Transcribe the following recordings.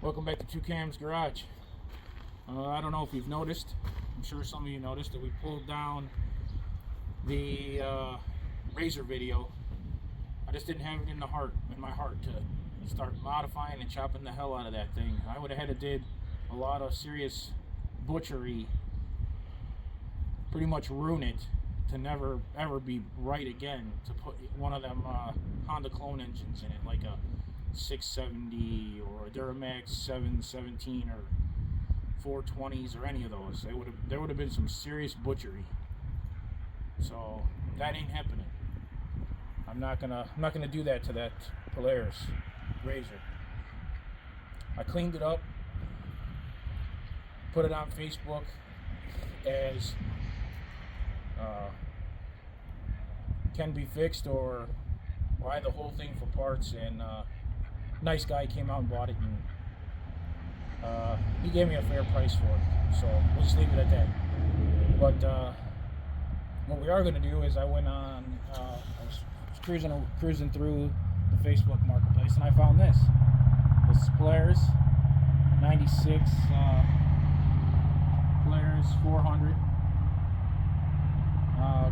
Welcome back to Two Kams Garage. I don't know if you've noticed, I'm sure some of you noticed that we pulled down the Razor video. I just didn't have it in my heart to start modifying and chopping the hell out of that thing. I would have had to did a lot of serious butchery, pretty much ruin it to never ever be right again, to put one of them Honda clone engines in it, like a 670 or a Duramax 717 or 420s or any of those. There would have been some serious butchery. So that ain't happening. I'm not gonna do that to that Polaris Razor. I cleaned it up, put it on Facebook as can be fixed, or buy the whole thing for parts, and nice guy came out and bought it, and he gave me a fair price for it, so we'll just leave it at that. But what we are going to do is I went on, I was cruising through the Facebook marketplace, and I found this Polaris 96 Polaris 400.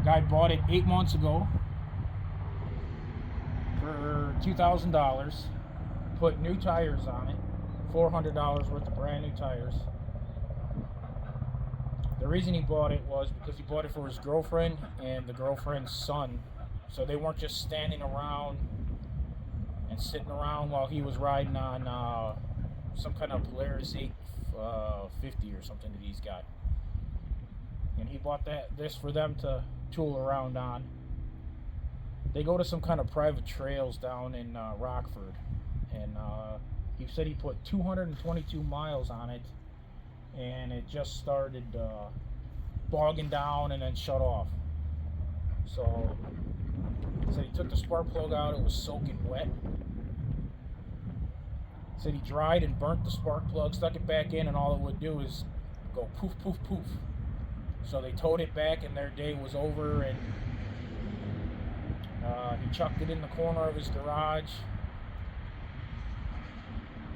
Guy bought it 8 months ago for $2,000. Put new tires on it, $400 worth of brand new tires. The reason he bought it was because he bought it for his girlfriend and the girlfriend's son, so they weren't just standing around and sitting around while he was riding on some kind of Polaris 850 or something that he's got. And he bought this for them to tool around on. They go to some kind of private trails down in Rockford, and he said he put 222 miles on it, and it just started bogging down and then shut off. So he said he took the spark plug out, it was soaking wet. He said he dried and burnt the spark plug, stuck it back in, and all it would do is go poof, poof, poof. So they towed it back, and their day was over, and he chucked it in the corner of his garage.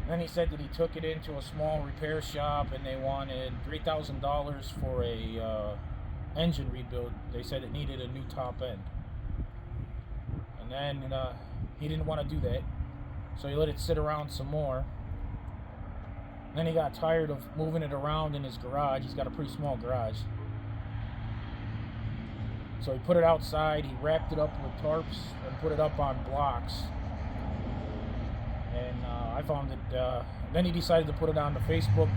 Then he said that he took it into a small repair shop, and they wanted $3,000 for a engine rebuild. They said it needed a new top end. And then he didn't want to do that, so he let it sit around some more. And then he got tired of moving it around in his garage. He's got a pretty small garage. So he put it outside, he wrapped it up with tarps and put it up on blocks. And I found it, then he decided to put it on the Facebook.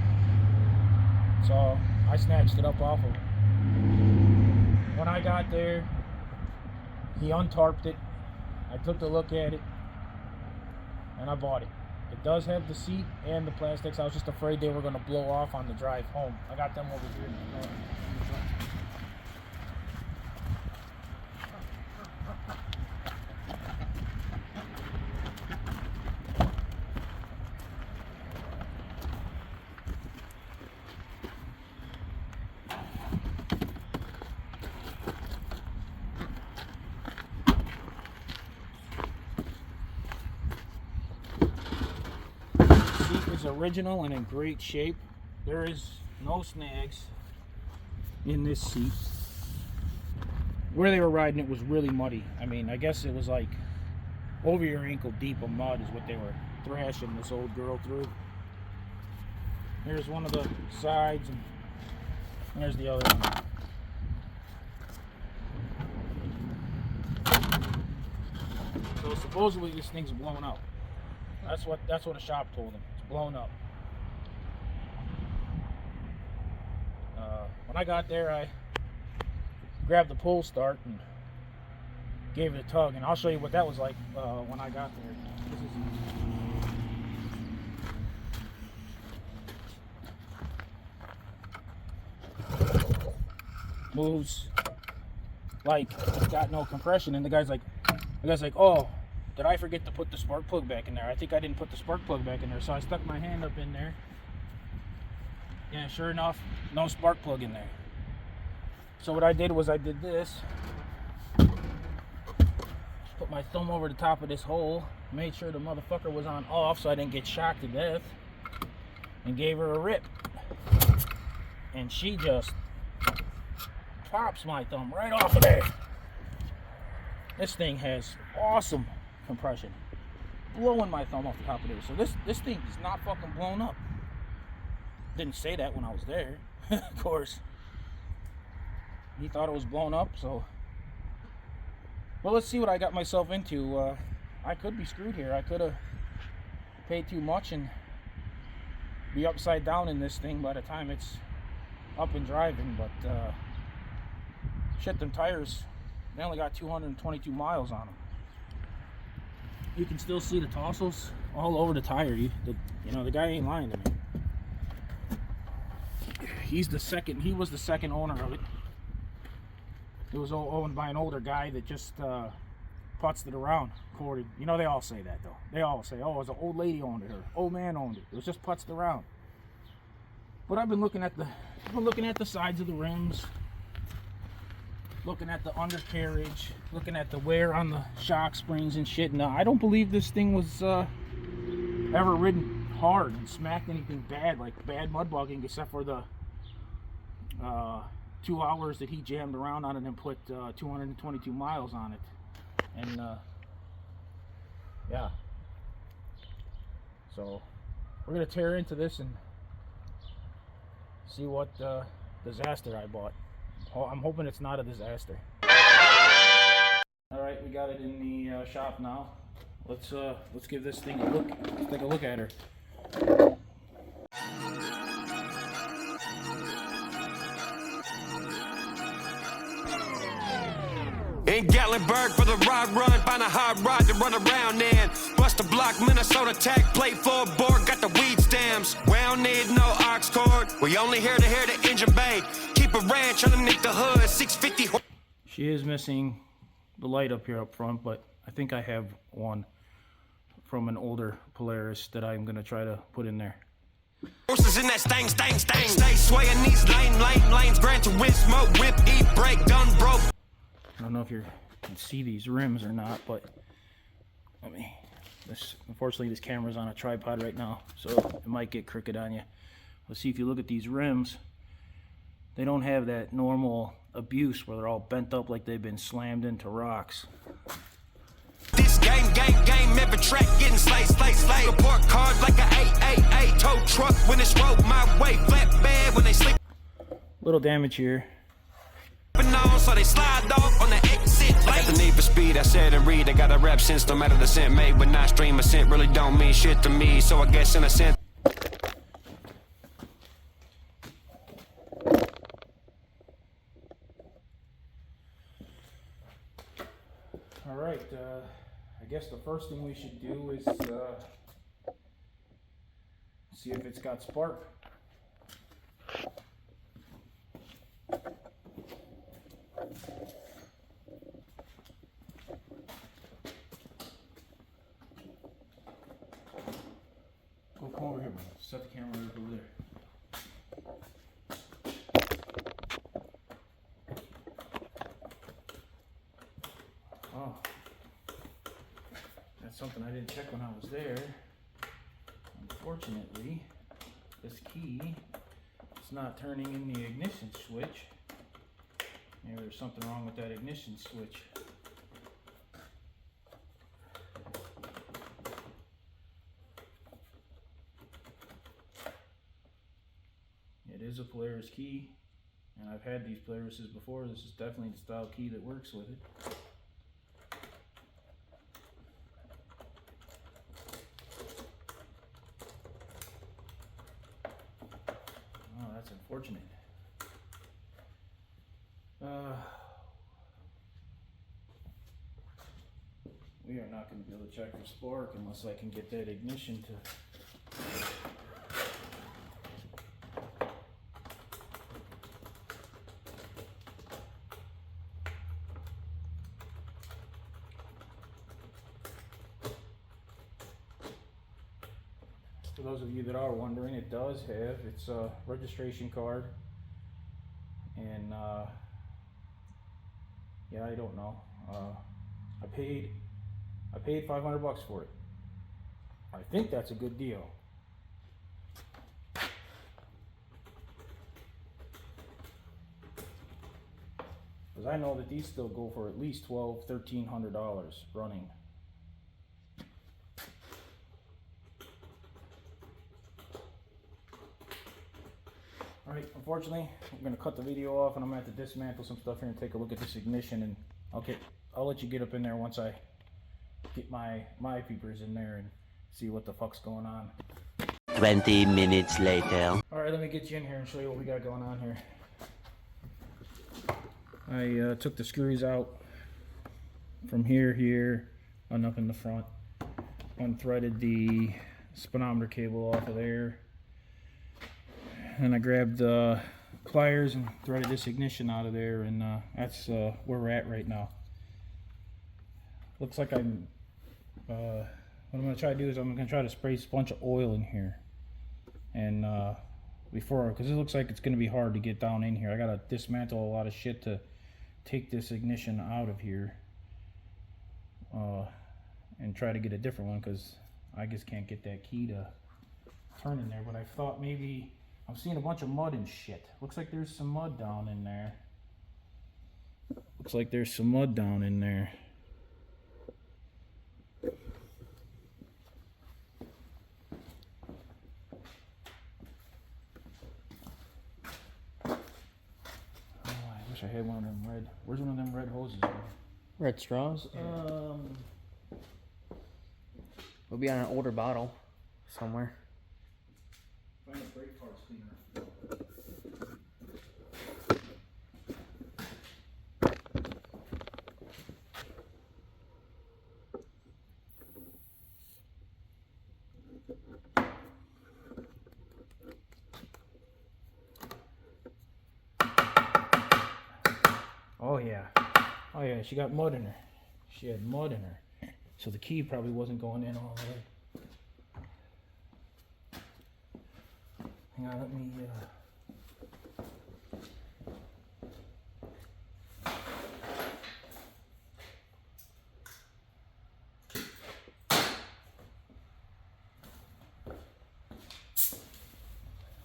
So I snatched it up off of him. When I got there, he untarped it. I took a look at it, and I bought it. It does have the seat and the plastics. I was just afraid they were going to blow off on the drive home. I got them over here. Is original and in great shape. There is no snags in this seat. Where they were riding it was really muddy. I mean, I guess it was like over your ankle deep of mud is what they were thrashing this old girl through. Here's one of the sides, and there's the other one. So supposedly this thing's blown up. That's what the shop told him. It's blown up. When I got there, I grabbed the pull start and gave it a tug, and I'll show you what that was like when I got there. Moves like it's got no compression, and the guy's like, oh, did I forget to put the spark plug back in there? I think I didn't put the spark plug back in there. So I stuck my hand up in there. Yeah, sure enough, no spark plug in there. So what I did was I did this. Put my thumb over the top of this hole. Made sure the motherfucker was on off so I didn't get shocked to death. and gave her a rip, and she just pops my thumb right off of there. This thing has awesome compression, blowing my thumb off the top of there. So this thing is not fucking blown up. Didn't say that when I was there. Of course, he thought it was blown up. So, well, let's see what I got myself into. I could be screwed here. I could have paid too much and be upside down in this thing by the time it's up and driving. But shit, them tires, they only got 222 miles on them. You can still see the tassels all over the tire. You know, the guy ain't lying to me. He was the second owner of it. It was owned by an older guy that just putzed it around. You know, they all say that though. They all say, oh, it was an old lady owned it, or old man owned it. It was just putzed around. But I've been looking at the sides of the rims, looking at the undercarriage, looking at the wear on the shock springs and shit. No, I don't believe this thing was ever ridden hard and smacked anything bad, like bad mud bugging, except for the 2 hours that he jammed around on it and put 222 miles on it. And yeah, so we're gonna tear into this and see what disaster I bought. I'm hoping it's not a disaster. All right, we got it in the shop now. Let's give this thing a look. Let's take a look at her. In Gatlinburg for the rod run, find a hot rod to run around in. Bust a block, Minnesota Tech, plate full board, got the weed stems. We don't need no ox cord, we only here to hear the engine bay. Keep a ranch underneath the hood, 650. She is missing the light up here up front, but I think I have one from an older Polaris that I'm gonna try to put in there. Horses in that stang. Stay swaying these lanes, Gran Turismo, whip, eat, brake, done broke. I don't know if you can see these rims or not, but unfortunately this camera's on a tripod right now, so it might get crooked on you. Let's see, if you look at these rims, they don't have that normal abuse where they're all bent up like they've been slammed into rocks. This game, every track getting slay. Report card like a 888 tow truck when it's rolled my way, flatbed when they sleep. Little damage here. So they slide off on the exit. I got the need for speed, I said and read. I got a rep sense, no matter the scent made. When I stream a scent really don't mean shit to me. So I guess in a sense. Alright, I guess the first thing we should do is see if it's got spark. Come over here, bro. Set the camera right over there. Oh, that's something I didn't check when I was there. Unfortunately, this key is not turning in the ignition switch. Maybe there's something wrong with that ignition switch. It is a Polaris key, and I've had these Polarises before. This is definitely the style key that works with it. Oh, that's unfortunate. We are not going to be able to check for spark unless I can get that ignition to... For those of you that are wondering, it does have its registration card, and yeah, I don't know. I paid $500 for it. I think that's a good deal. Because I know that these still go for at least $1,200-$1,300 running. Alright, unfortunately, I'm going to cut the video off and I'm going to have to dismantle some stuff here and take a look at this ignition. And I'll let you get up in there once I get my peepers in there and see what the fuck's going on. 20 minutes later. Alright, let me get you in here and show you what we got going on here. I took the screws out from here, and up in the front. Unthreaded the speedometer cable off of there. And I grabbed pliers and threaded this ignition out of there, and that's where we're at right now. Looks like what I'm going to try to do is I'm going to try to spray a bunch of oil in here. And because it looks like it's going to be hard to get down in here. I got to dismantle a lot of shit to take this ignition out of here. And try to get a different one, because I just can't get that key to turn in there. But I thought maybe, I'm seeing a bunch of mud and shit. Looks like there's some mud down in there. Looks like there's some mud down in there. I had one of them red. Where's one of them red hoses? Red straws? We'll be on an older bottle somewhere. Find a brake parts cleaner. Oh yeah, she got mud in her. She had mud in her. So the key probably wasn't going in all the way. Hang on, let me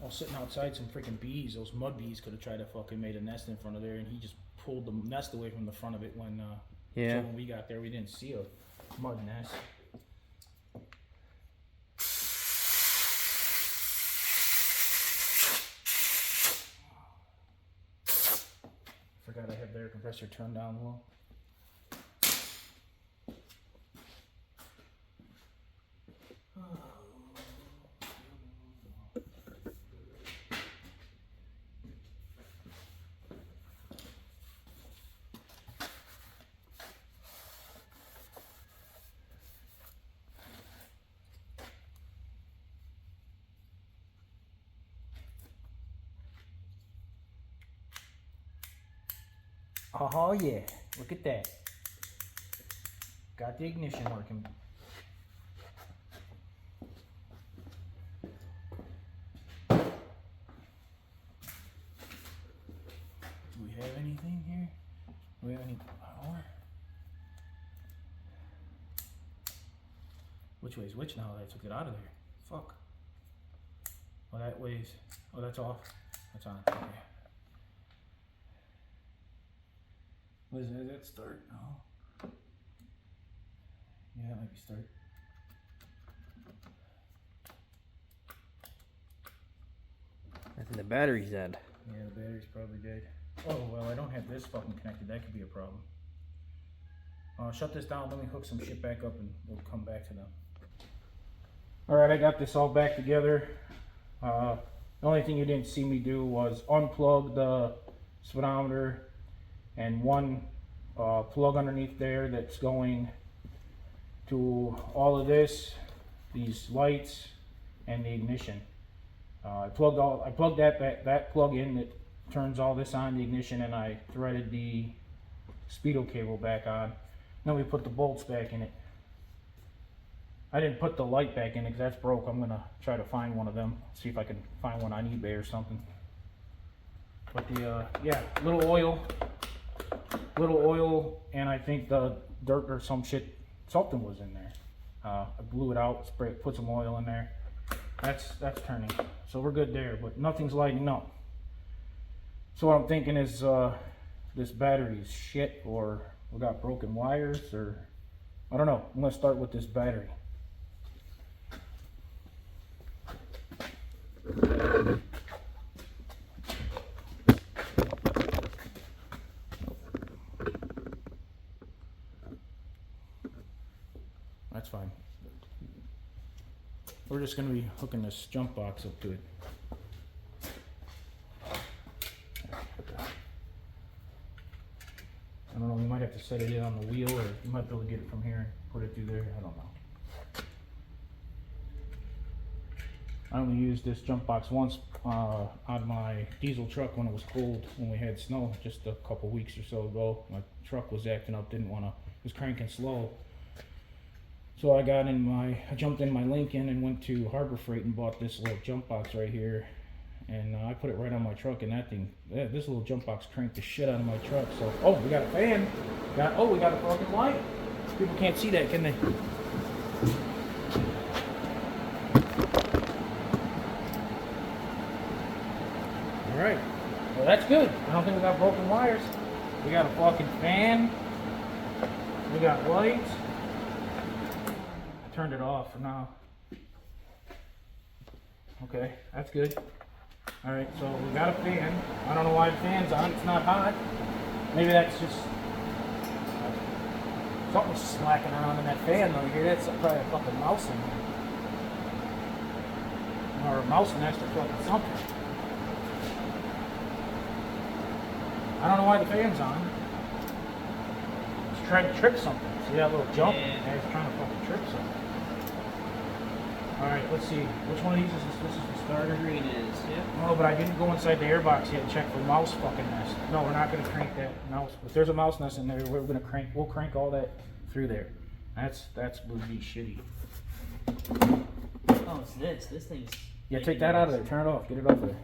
I was sitting outside, some freaking bees, those mud bees could have tried to fucking made a nest in front of there, and he just pulled the nest away from the front of it when so when we got there we didn't see a mud nest. Forgot I have the air compressor turned down low. Oh yeah, look at that. Got the ignition working. Do we have anything here? Do we have any power? Which way is which now that I took it out of there? Fuck. Oh, that way's, oh, that's off. That's on. Okay. Does that start? No. Yeah, it might be start. I think the battery's dead. Yeah, the battery's probably dead. Oh, well, I don't have this fucking connected. That could be a problem. Shut this down. Let me hook some shit back up and we'll come back to them. Alright, I got this all back together. The only thing you didn't see me do was unplug the speedometer and one plug underneath there that's going to all of this, these lights, and the ignition. I plugged that plug in that turns all this on, the ignition, and I threaded the speedo cable back on. Then we put the bolts back in it. I didn't put the light back in it because that's broke. I'm gonna try to find one of them, see if I can find one on eBay or something. But the yeah, little oil, and I think the dirt or something was in there. I blew it out, put some oil in there. That's turning, so we're good there. But nothing's lighting up. So what I'm thinking is this battery is shit or we got broken wires, or I don't know. I'm gonna start with this battery. That's fine. We're just going to be hooking this jump box up to it. I don't know, we might have to set it in on the wheel, or you might be able to get it from here and put it through there. I don't know. I only used this jump box once on my diesel truck when it was cold, when we had snow just a couple weeks or so ago. My truck was acting up, was cranking slow. So I jumped in my Lincoln and went to Harbor Freight and bought this little jump box right here. And I put it right on my truck, and that thing, this little jump box cranked the shit out of my truck. So, oh, we got a fan. We got a fucking light. People can't see that, can they? All right. Well, that's good. I don't think we got broken wires. We got a fucking fan. We got lights. I turned it off for now. Okay, that's good. Alright, so we got a fan. I don't know why the fan's on. It's not hot. Maybe that's just something's slacking around in that fan over here. That's probably a fucking mouse in there. Or a mouse nest or fucking something. I don't know why the fan's on. It's trying to trip something. See that little jump? Yeah, it's trying to fucking trip something. Alright, let's see. Which one of these is this? This is the starter? Green is, yeah. Oh, but I didn't go inside the airbox yet and check for mouse fucking nest. No, we're not gonna crank that mouse. If there's a mouse nest in there, we'll crank all that through there. That's would be shitty. Oh, it's this. This thing's... Yeah, take that out of there. Turn it off. Get it off of there.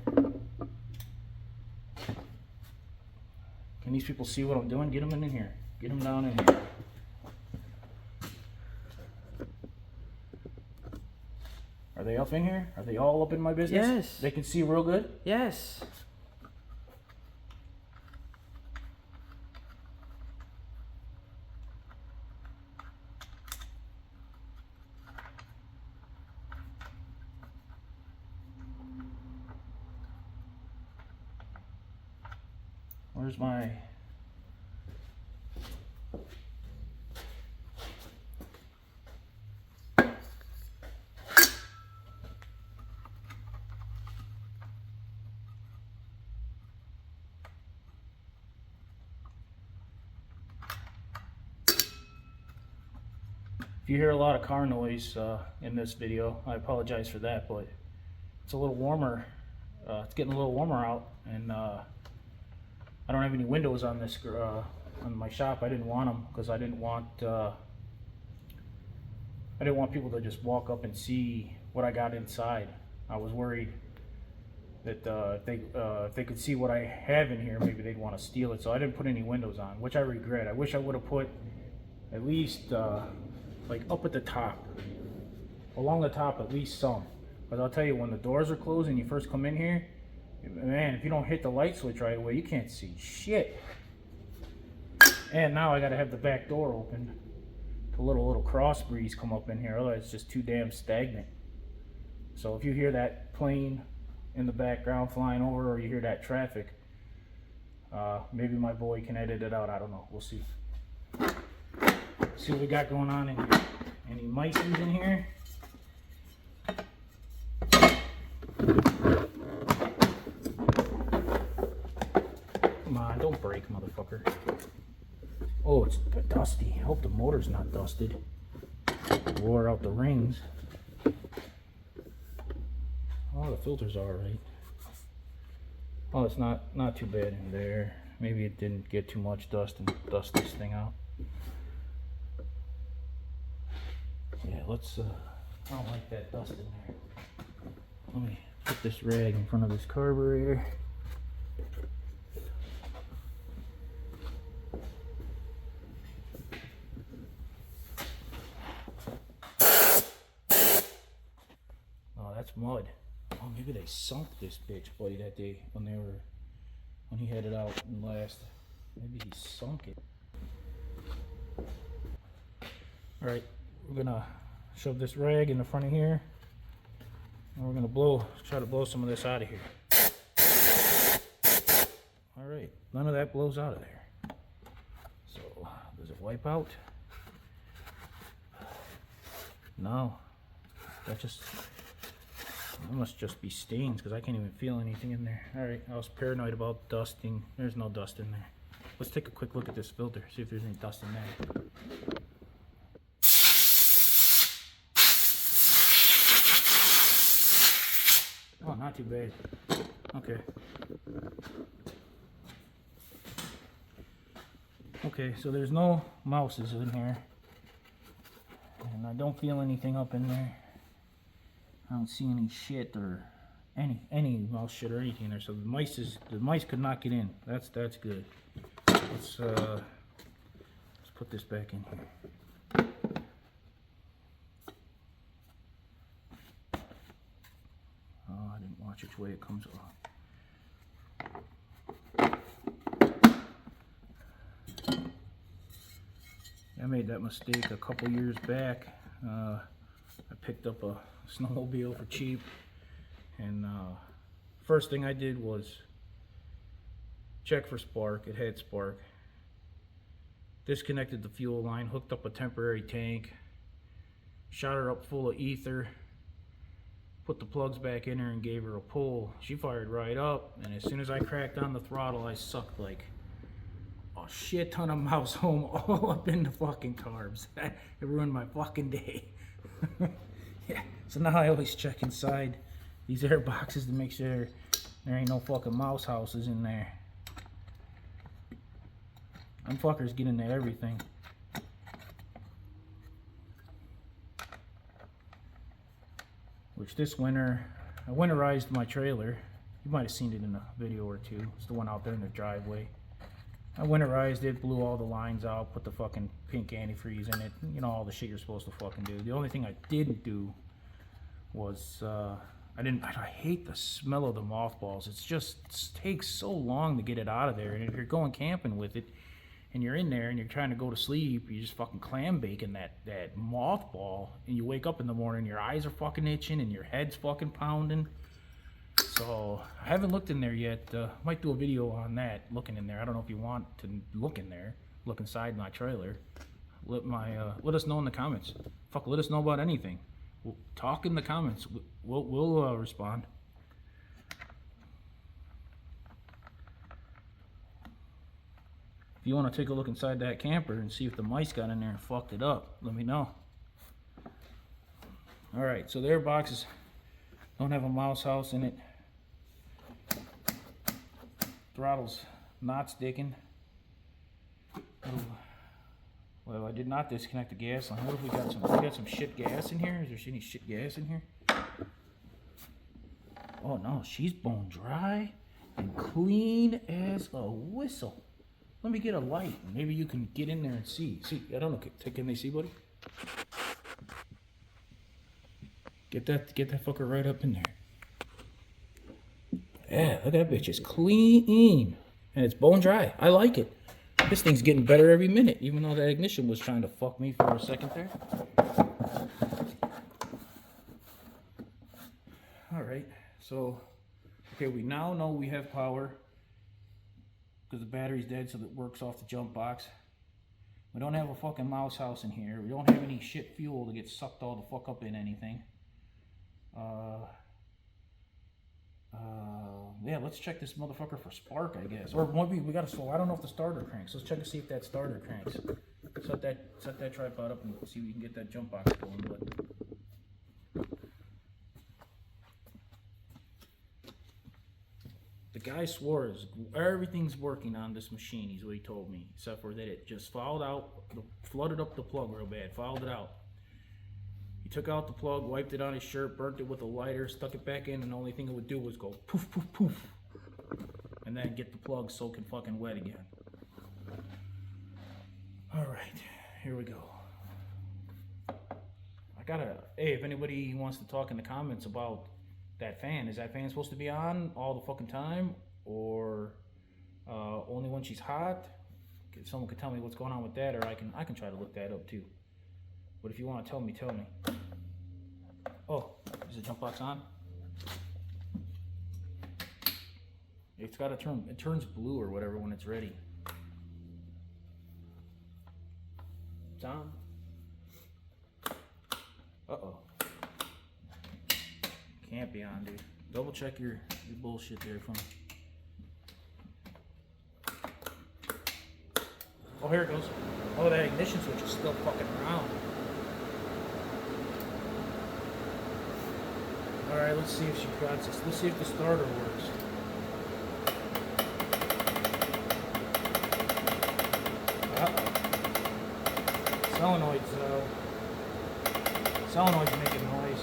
Can these people see what I'm doing? Get them in here. Get them down in here. Are they up in here? Are they all up in my business? Yes. They can see real good? Yes. Where's my... If you hear a lot of car noise in this video, I apologize for that, but it's a little warmer. It's getting a little warmer out, and I don't have any windows on this on my shop. I didn't want them because I didn't want people to just walk up and see what I got inside. I was worried that if they could see what I have in here, maybe they'd want to steal it. So I didn't put any windows on, which I regret. I wish I would have put at least like up at the top, along the top, at least some. But I'll tell you, when the doors are closed and you first come in here, man, if you don't hit the light switch right away, you can't see shit. And now I gotta have the back door open to let a little cross breeze come up in here, otherwise it's just too damn stagnant. So if you hear that plane in the background flying over, or you hear that traffic, maybe my boy can edit it out. I don't know. We'll see. See what we got going on in here. Any mice in here? Come on, don't break, motherfucker. Oh, it's dusty. I hope the motor's not dusted. Wore out the rings. Oh, the filters are alright. Oh, it's not too bad in there. Maybe it didn't get too much dust and dust this thing out. Yeah, let's, I don't like that dust in there. Let me put this rag in front of this carburetor. Oh, that's mud. Oh, maybe they sunk this bitch, buddy, that day when he had it out and last. Maybe he sunk it. Alright, we're gonna shove this rag in the front of here. And we're gonna try to blow some of this out of here. Alright, none of that blows out of there. So, does it wipe out? No. That must just be stains because I can't even feel anything in there. Alright, I was paranoid about dusting. There's no dust in there. Let's take a quick look at this filter, see if there's any dust in there. Oh, not too bad. Okay. Okay, so there's no mouses in here. And I don't feel anything up in there. I don't see any shit or any mouse shit or anything in there. So the mice could not get in. That's good. Let's put this back in here. Oh, I didn't watch which way it comes off. I made that mistake a couple years back. I picked up a snowmobile for cheap, and first thing I did was check for spark. It had spark. Disconnected the fuel line, hooked up a temporary tank, shot her up full of ether, put the plugs back in her and gave her a pull. She fired right up, and as soon as I cracked on the throttle, I sucked like a shit ton of mouse home all up in the fucking carbs. It ruined my fucking day. Yeah, so now I always check inside these air boxes to make sure there ain't no fucking mouse houses in there. Them fuckers get into everything. Which this winter, I winterized my trailer. You might have seen it in a video or two. It's the one out there in the driveway. I winterized it, blew all the lines out, put the fucking pink antifreeze in it. You know, all the shit you're supposed to fucking do. The only thing I didn't do was, I hate the smell of the mothballs. It takes so long to get it out of there. And if you're going camping with it, and you're in there and you're trying to go to sleep, you just fucking clam baking that mothball, and you wake up in the morning, your eyes are fucking itching and your head's fucking pounding. So I haven't looked in there yet. Might do a video on that, looking in there. I don't know if you want to look in there, look inside my trailer. Let us know in the comments. Fuck, let us know about anything. We'll talk in the comments. We'll respond. If you want to take a look inside that camper and see if the mice got in there and fucked it up, let me know. Alright, so the air boxes don't have a mouse house in it. Throttle's not sticking. Oh, well, I did not disconnect the gas line. What if we got some shit gas in here? Is there any shit gas in here? Oh no, she's bone dry and clean as a whistle. Let me get a light. Maybe you can get in there and see. See, I don't know. Can they see, buddy? Get that fucker right up in there. Yeah, look at that bitch. It's clean. And it's bone dry. I like it. This thing's getting better every minute, even though that ignition was trying to fuck me for a second there. Alright, so, okay, we now know we have power, because the battery's dead, so that works off the jump box. We don't have a fucking mouse house in here. We don't have any shit fuel to get sucked all the fuck up in anything. Yeah, let's check this motherfucker for spark, I guess. Or maybe we gotta slow. I don't know if the starter cranks. Let's check to see if that starter cranks. Set that tripod up and see if we can get that jump box going. But the guy swore everything's working on this machine, is what he told me, except for that it just fouled out, flooded up the plug real bad, fouled it out. He took out the plug, wiped it on his shirt, burnt it with a lighter, stuck it back in, and the only thing it would do was go poof, poof, poof. And then get the plug soaking fucking wet again. Alright, here we go. Hey, if anybody wants to talk in the comments about that fan, is that fan supposed to be on all the fucking time? Or only when she's hot? someone could tell me what's going on with that, or I can try to look that up too. But if you want to tell me, tell me. Oh, is the jump box on? It's got to turn. It turns blue or whatever when it's ready. It's on. Uh-oh. Can't be on, dude. Double check your bullshit there for me. Oh, here it goes. Oh, that ignition switch is still fucking around. Alright, let's see if she got this. Let's see if the starter works. Solenoid's making noise.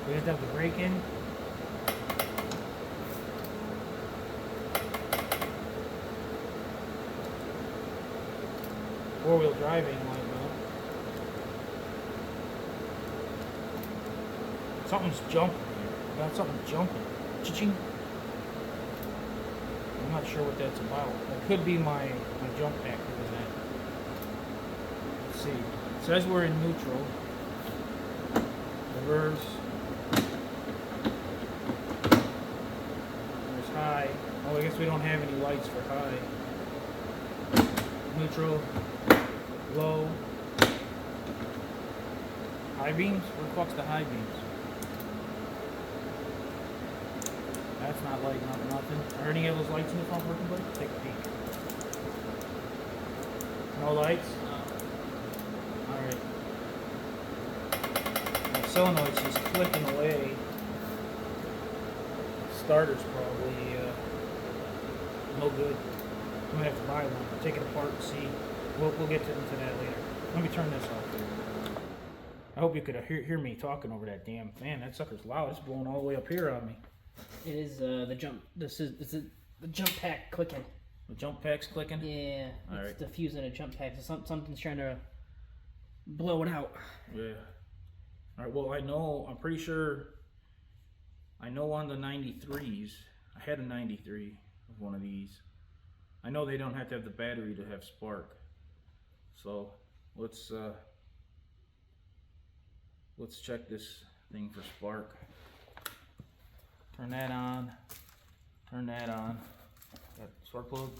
We have to have the brake in. Four-wheel driving might go. Something's jumping here. Got something jumping. Cha-ching. I'm not sure what that's about. That could be my jump pack doing that. Let's see. It says we're in neutral. Reverse. There's high. Oh, I guess we don't have any lights for high. Neutral. Low. High beams? Where the fuck's the high beams? That's not light, nothing. Are any of those lights in the front working, buddy? Take a peek. No lights? No. Alright. The solenoid's just clicking away. Starter's probably no good. I'm gonna have to buy one. Take it apart and see. We'll get into that later. Let me turn this off. I hope you could hear me talking over that damn fan. That sucker's loud. It's blowing all the way up here on me. It is the jump. It's the jump pack clicking. The jump pack's clicking? Yeah. All it's right. diffusing a jump pack. So something's trying to blow it out. Yeah. All right. Well, I'm pretty sure. I know on the 93s. I had a 93 of one of these. I know they don't have to have the battery to have spark. So let's check this thing for spark. Turn that on. Turn that on. Got spark plug.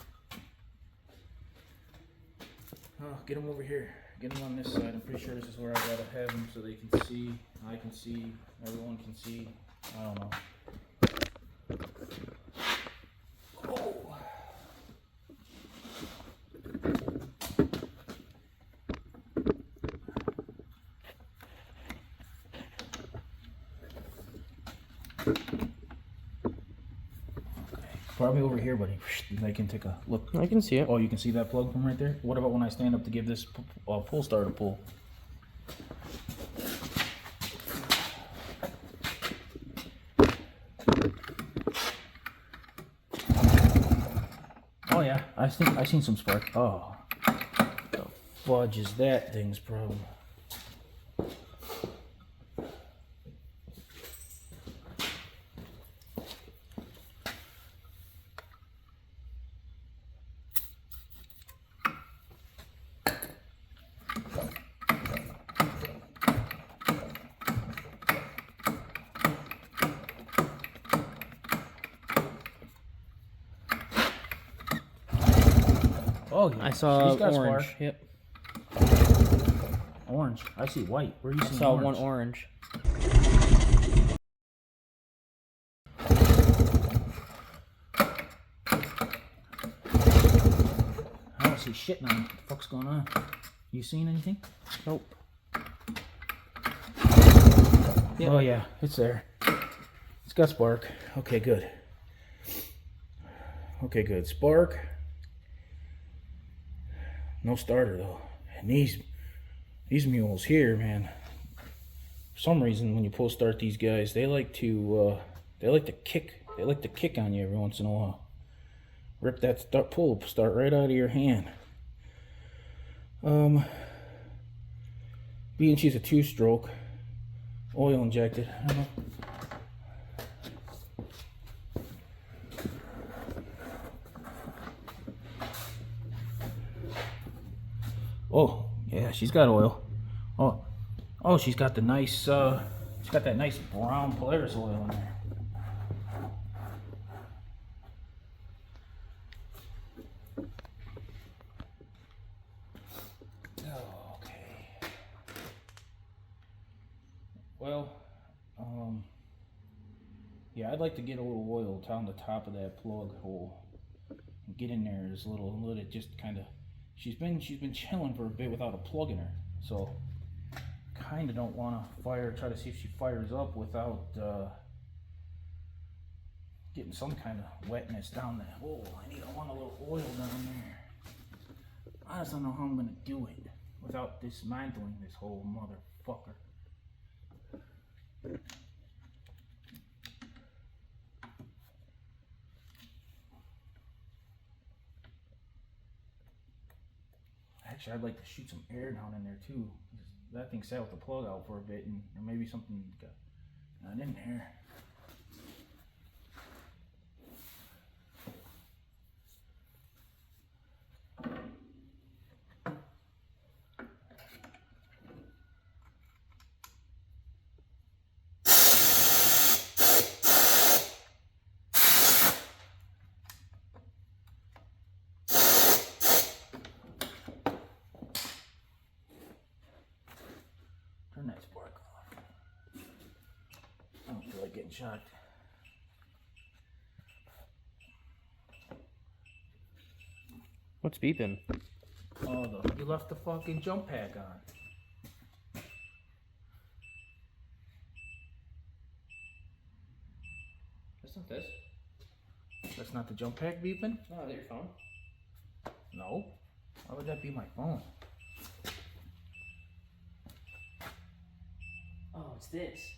Oh, get them over here. Get them on this side. I'm pretty sure this is where I gotta have them so they can see. I can see. Everyone can see. I don't know. Oh. Probably over here, buddy. They can take a look. I can see it. Oh, you can see that plug from right there? What about when I stand up to give this pull start a pull? Oh yeah, I seen some spark. Oh, the fudge is that thing's problem. Oh, yeah. I saw She's got orange. spark. Yep. Orange. I see white. Where are you seeing I saw orange? one orange. I don't see shit now. What the fuck's going on? You seen anything? Nope. Yep. Oh yeah, it's there. It's got spark. Okay, good. Okay, good. Spark. No starter though. And these mules here, man. For some reason, when you pull start these guys, they like to kick. They like to kick on you every once in a while. Rip that pull start right out of your hand. Being she's a 2-stroke, oil injected. I don't know. Oh, yeah, she's got oil. Oh, she's got the nice, she's got that nice brown Polaris oil in there. Okay. Well, yeah, I'd like to get a little oil down the top of that plug hole. Get in there just a little and let it just kind of. She's been chilling for a bit without a plug in her, so kind of don't want to try to see if she fires up without getting some kind of wetness down that hole. I want a little oil down there. I just don't know how I'm gonna do it without dismantling this whole motherfucker. Actually, I'd like to shoot some air down in there too. That thing sat with the plug out for a bit, and or maybe something got in there. Turn that spark off. I don't feel like getting shocked. What's beeping? Oh, you left the fucking jump pack on. That's not this. That's not the jump pack beeping? Oh, is that your phone? No. Why would that be my phone? Oh, it's this.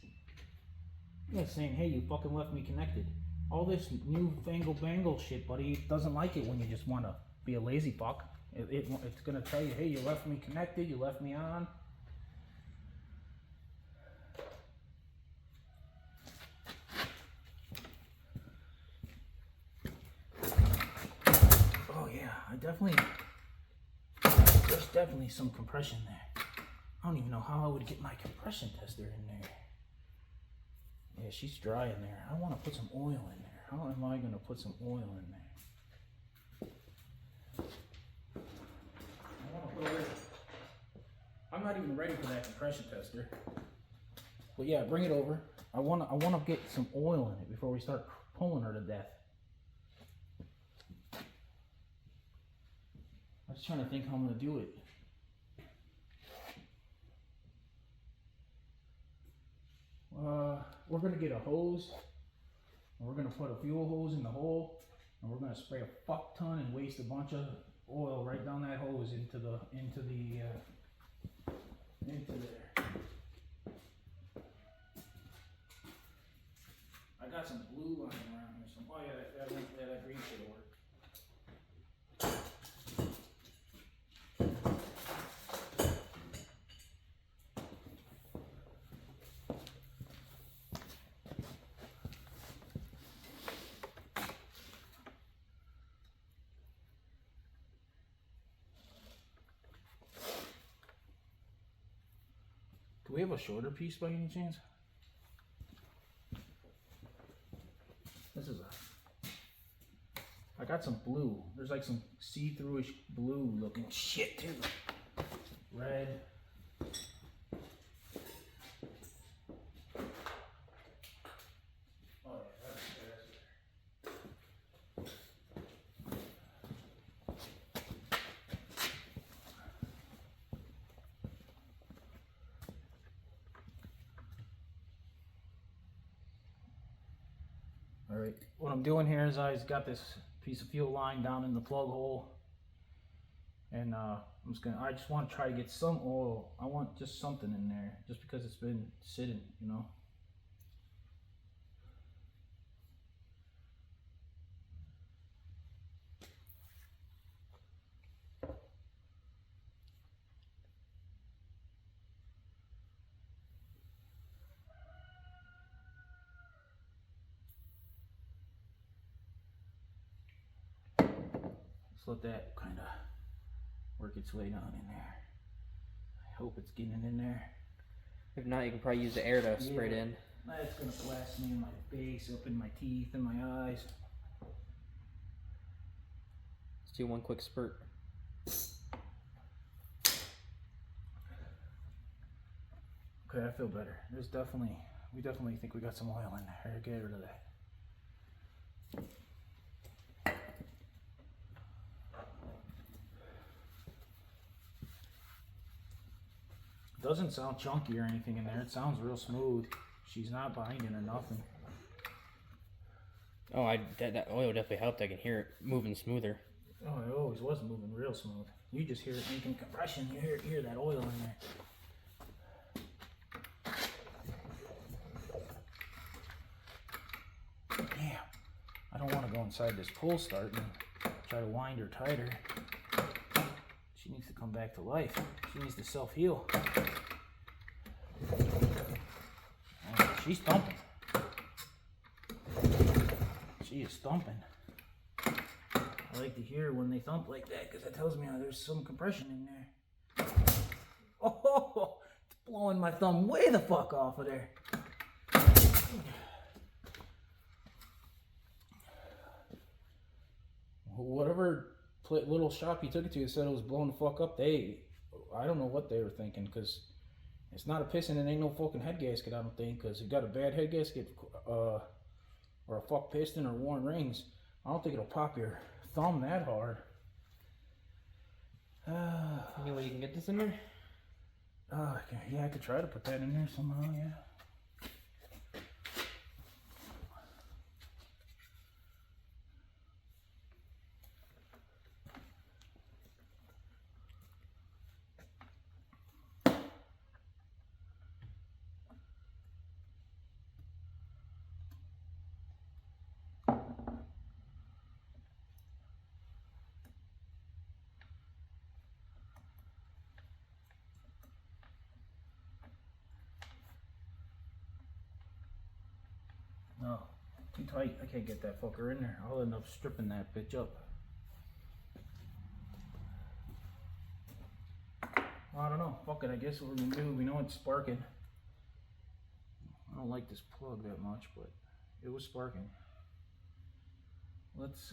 Yeah, saying, hey, you fucking left me connected. All this new fangle bangle shit, buddy, it doesn't like it when you just want to be a lazy fuck. It's gonna tell you, hey, you left me connected, you left me on. Oh yeah, there's definitely some compression there. I don't even know how I would get my compression tester in there. Yeah, she's dry in there. I want to put some oil in there. How am I going to put some oil in there? I'm not even ready for that compression tester. But yeah, bring it over. I want to get some oil in it before we start pulling her to death. I was trying to think how I'm going to do it. We're going to get a hose, and we're going to put a fuel hose in the hole, and we're going to spray a fuck ton and waste a bunch of oil right down that hose into there. I got some blue lying around here. Oh yeah, that green shit worked. Do we have a shorter piece by any chance? I got some blue. There's like some see-through-ish blue looking shit too. Red. Oh yeah, that's all right. What I'm doing here is I got this piece of fuel line down in the plug hole, and I just want to try to get some oil. I want just something in there, just because it's been sitting, you know. Let that kind of work its way down in there. hope it's getting in there. If not, you can probably use the air to spray it in. That's gonna blast me in my face, up in my teeth, and my eyes. Let's do one quick spurt. Okay, I feel better. We definitely think we got some oil in there. Get rid of that. Doesn't sound chunky or anything in there. It sounds real smooth. She's not binding or nothing. Oh, that oil definitely helped. I can hear it moving smoother. Oh, it always was moving real smooth. You just hear it making compression. You hear that oil in there. Damn. I don't want to go inside this pull start and try to wind her tighter. She needs to come back to life. She needs to self-heal. Oh, she's thumping. She is thumping. I like to hear when they thump like that because that tells me there's some compression in there. Oh, it's blowing my thumb way the fuck off of there. Whatever little shop you took it to said it was blowing the fuck up. I don't know what they were thinking, because it's not a piston and ain't no fucking head gasket, I don't think, because it got a bad head gasket or a fuck piston or worn rings. I don't think it'll pop your thumb that hard. Any way you can get this in there? Yeah, I could try to put that in there somehow, yeah. No, too tight. I can't get that fucker in there. I'll end up stripping that bitch up. Well, I don't know. Fuck it. I guess what we're gonna do. We know it's sparking. I don't like this plug that much, but it was sparking. Let's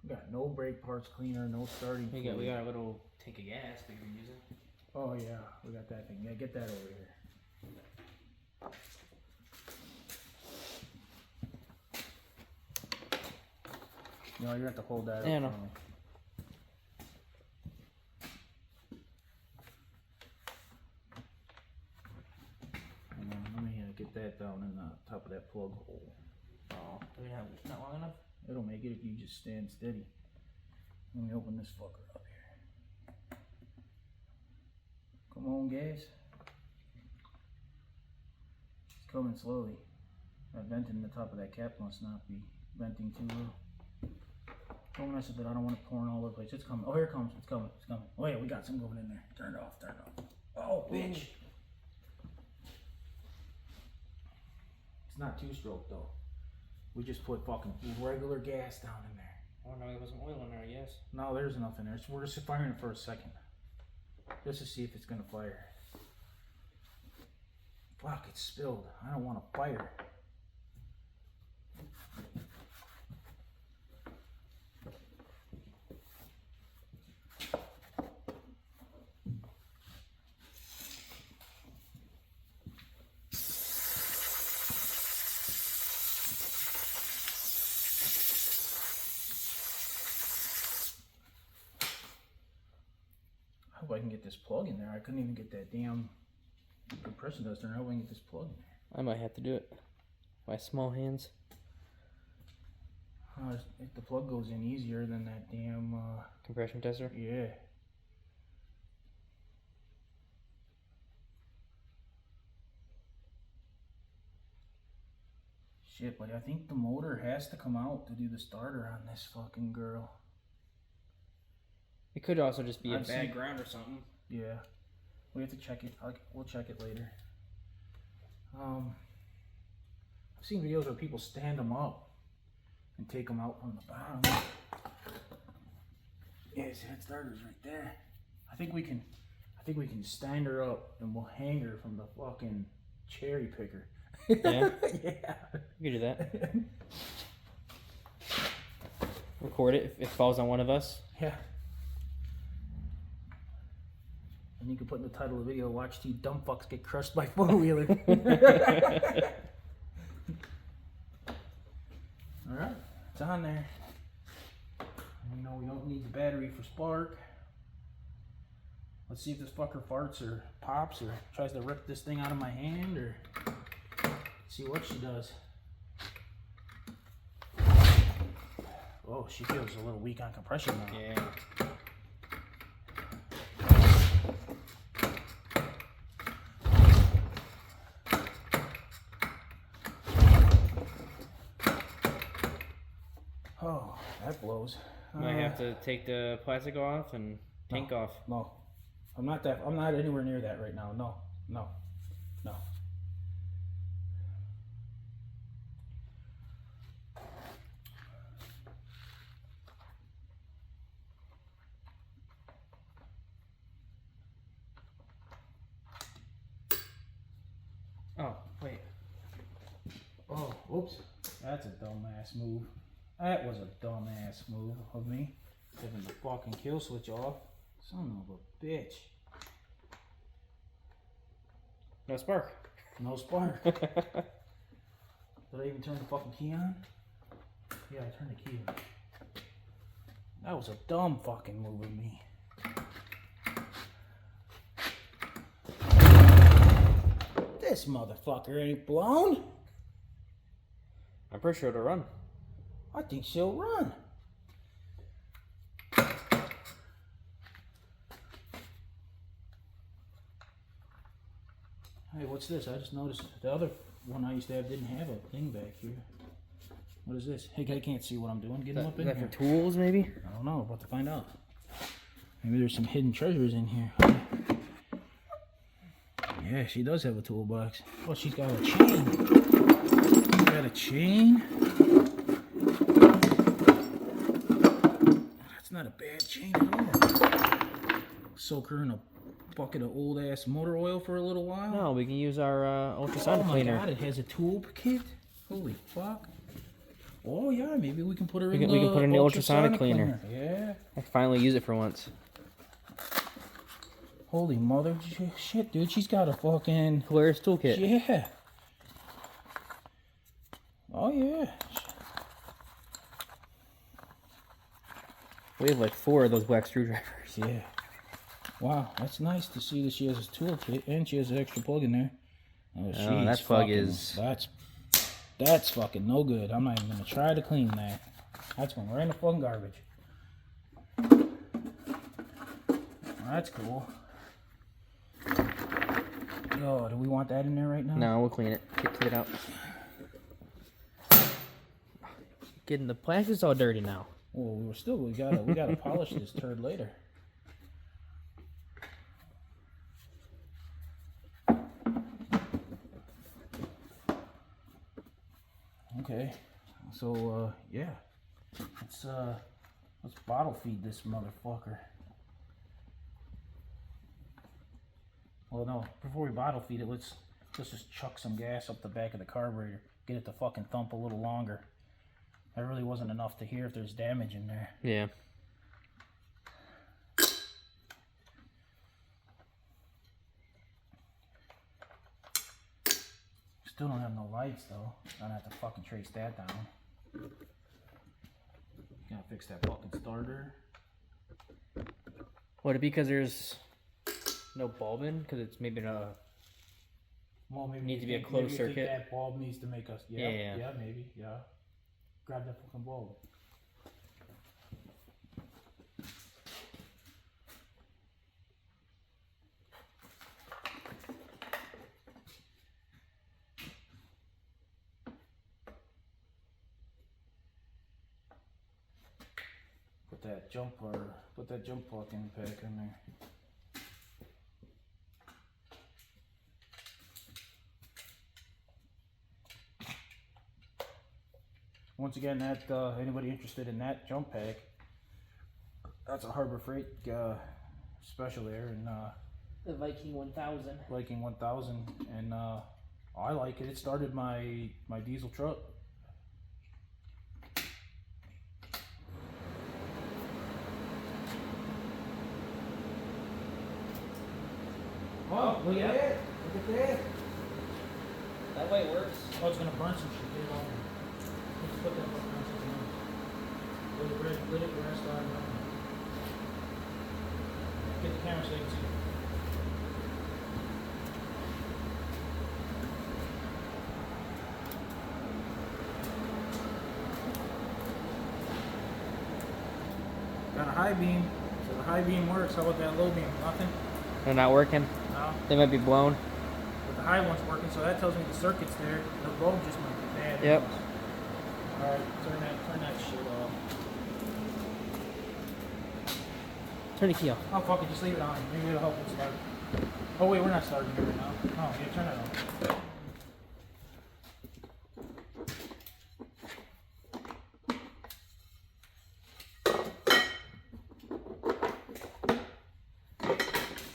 we got no brake parts cleaner, no starting. We got a little tank of gas we can use it. Oh yeah, we got that thing. Yeah, get that over here. No, you have to hold that up. Yeah, no. For me. Hang on, let me get that down in the top of that plug hole. Oh, do we have not long enough? It'll make it if you just stand steady. Let me open this fucker up here. Come on, guys. It's coming slowly. That vent in the top of that cap must not be venting too low. Don't mess with it. I don't want it pouring all over the place. It's coming. Oh, here it comes. It's coming. It's coming. Oh yeah, we got some going in there. Turn it off. Turn it off. Oh, bitch. It's not two-stroke though. We just put fucking regular gas down in there. Oh no, there was some oil in there, yes. No, there's enough in there. So we're just firing it for a second. Just to see if it's gonna fire. Fuck, it's spilled. I don't want to fire. I hope I can get this plug in there. I couldn't even get that damn compression duster. I hope I can get this plug in there. I might have to do it. My small hands. If the plug goes in easier than that damn Compression tester? yeah. Shit, but I think the motor has to come out to do the starter on this fucking girl. It could also just be a I've bad seen- ground or something. Yeah, we have to check it. We'll check it later. I've seen videos where people stand them up and take them out from the bottom. Yeah, see that starter's right there. I think we can stand her up and we'll hang her from the fucking cherry picker. Yeah? Yeah. You can do that. Record it if it falls on one of us. Yeah. And you can put in the title of the video, watch two dumb fucks get crushed by four-wheeler. Alright, it's on there. You know we don't need the battery for spark. Let's see if this fucker farts or pops or tries to rip this thing out of my hand or see what she does. Oh, she feels a little weak on compression now. Yeah. Oh, that blows. Might have to take the plastic off and tank off. No, I'm not anywhere near that right now. No. Oh, wait. Oh, oops. That's a dumbass move. That was a dumbass move of me. Giving the fucking kill switch off. Son of a bitch. No spark. No spark. Did I even turn the fucking key on? Yeah, I turned the key on. That was a dumb fucking move of me. This motherfucker ain't blown. I'm pretty sure it'll run. I think she'll run. Hey, what's this? I just noticed the other one I used to have didn't have a thing back here. What is this? Hey, I can't see what I'm doing. Get him up in Is that here. for tools, maybe? I don't know. About to find out. Maybe there's some hidden treasures in here. Yeah, she does have a toolbox. Oh, she's got a chain. She's got a chain. That's not a bad chain at all. Soak her in a bucket of old ass motor oil for a little while. No, we can use our ultrasonic Oh my cleaner. god, it has a tool kit. Holy fuck. Oh yeah, maybe we can put her in We can put in the ultrasonic cleaner. Yeah. I can finally use it for once. Holy mother shit, dude. She's got a fucking Polaris toolkit. Yeah. Oh yeah. We have like 4 of those black screwdrivers. Yeah. Wow, that's nice to see that she has a toolkit and she has an extra plug in there. Oh, she's that plug fucking, is... That's fucking no good. I'm not even gonna try to clean that. That's going right in the fucking garbage. That's cool. Yo, do we want that in there right now? No, we'll clean it. Clean it out. Getting the plastic's all dirty now. Well, we gotta polish this turd later. Okay, so yeah, let's bottle feed this motherfucker. Well, no, before we bottle feed it, let's just chuck some gas up the back of the carburetor, get it to fucking thump a little longer. That really wasn't enough to hear if there's damage in there. Yeah. Still don't have no lights though. I'm gonna have to fucking trace that down. Gotta fix that fucking starter. Would it be because there's no bulb in? Because it's maybe not. Well, maybe Needs to be a maybe closed you think circuit. that bulb needs to make us. Yeah. Yeah, maybe. Yeah. Grab that fucking bulb. Put that jump fucking pack in there. once again, that anybody interested in that jump pack, that's a Harbor Freight special there, and The Viking 1000. Viking 1000, and I like it. It started my diesel truck. Oh, look at that! Look at that! That way it works. Oh, it's gonna burn some shit. Get it on there. Let's put that fucking on something else. Let it rest on. Get the camera so they can see. Got a high beam, so the high beam works. How about that low beam? Nothing? They're not working. No. They might be blown. But the high one's working, so that tells me the circuit's there. The bulb just might be bad. Yep. Alright, turn that shit off. Turn the key off. Oh fuck it, just leave it on. Maybe it'll help it start. Oh wait, we're not starting here right now. Oh yeah, turn it on.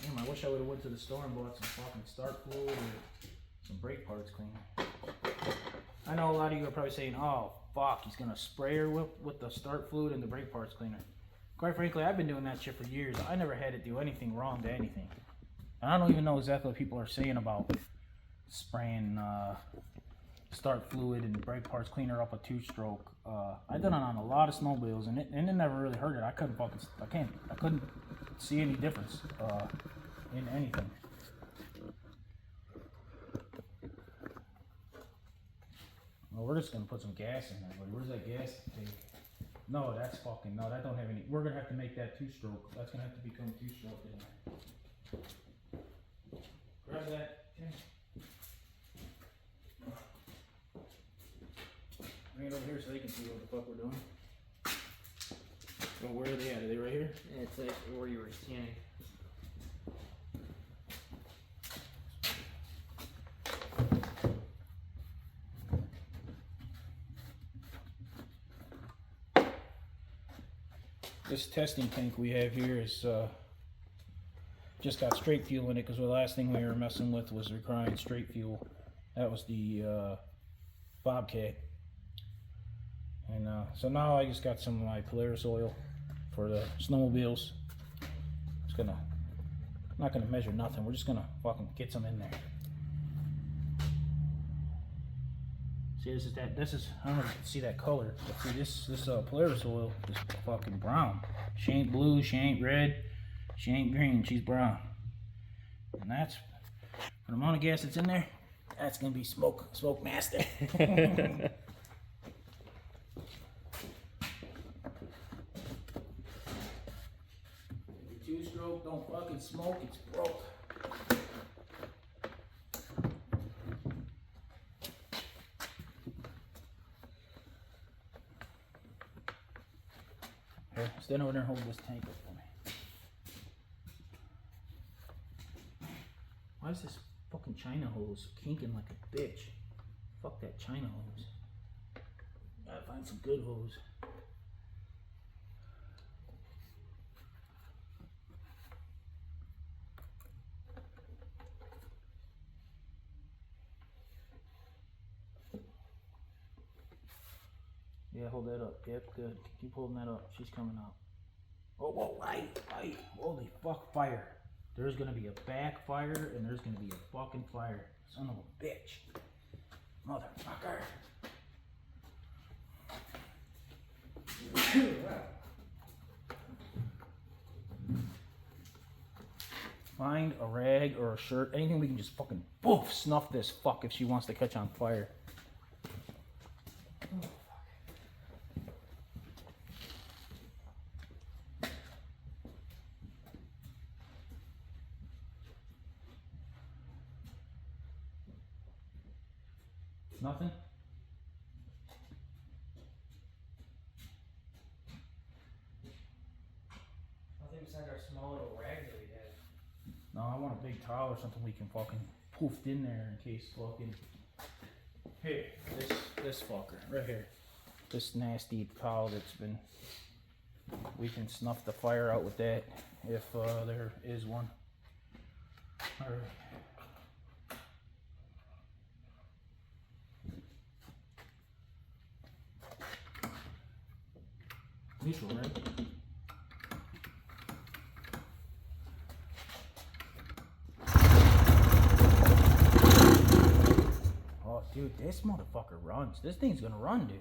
Damn, I wish I would have went to the store and bought some fucking start fluid or some brake parts cleaner. I know a lot of you are probably saying, oh fuck, he's gonna spray her with the start fluid and the brake parts cleaner. Quite frankly, I've been doing that shit for years. I never had it do anything wrong to anything. And I don't even know exactly what people are saying about spraying start fluid and brake parts cleaner up a two-stroke. I've done it on a lot of snowmobiles, and it never really hurt it. I couldn't see any difference in anything. Well, we're just gonna put some gas in there, buddy. Where's that gas tank? No, that's fucking, no, that don't have any. We're gonna have to make that two-stroke. That's gonna have to become two-stroke in there. Grab that. Okay. Bring it over here so they can see what the fuck we're doing. Well, where are they at? Are they right here? Yeah, it's like where you were standing. This testing tank we have here is just got straight fuel in it, because the last thing we were messing with was requiring straight fuel. That was the Bobcat. And so now I just got some of my Polaris oil for the snowmobiles. I'm not gonna measure nothing. We're just gonna fucking get some in there. See, this is, I don't know if you can see that color, but see this Polaris oil is fucking brown. She ain't blue, she ain't red, she ain't green, she's brown. And that's, for the amount of gas that's in there, that's gonna be smoke master. Two-stroke, don't fucking smoke, it's broke. Here, stand over there and hold this tank up for me. Why is this fucking China hose kinking like a bitch? Fuck that China hose. Gotta find some good hose. Yeah, hold that up. Yep, good. Keep holding that up. She's coming out. Oh, whoa, light. Holy fuck, fire. There's gonna be a backfire and there's gonna be a fucking fire. Son of a bitch. Motherfucker. Find a rag or a shirt, anything we can just fucking boof, snuff this fuck if she wants to catch on fire. Nothing? Nothing besides our small little rag that we have. No, I want a big towel or something we can fucking poofed in there in case fucking. Here, this fucker right here. this nasty towel that's been, we can snuff the fire out with that if there is one. Alright. Neutral, right? Oh, dude, this motherfucker runs. This thing's gonna run, dude.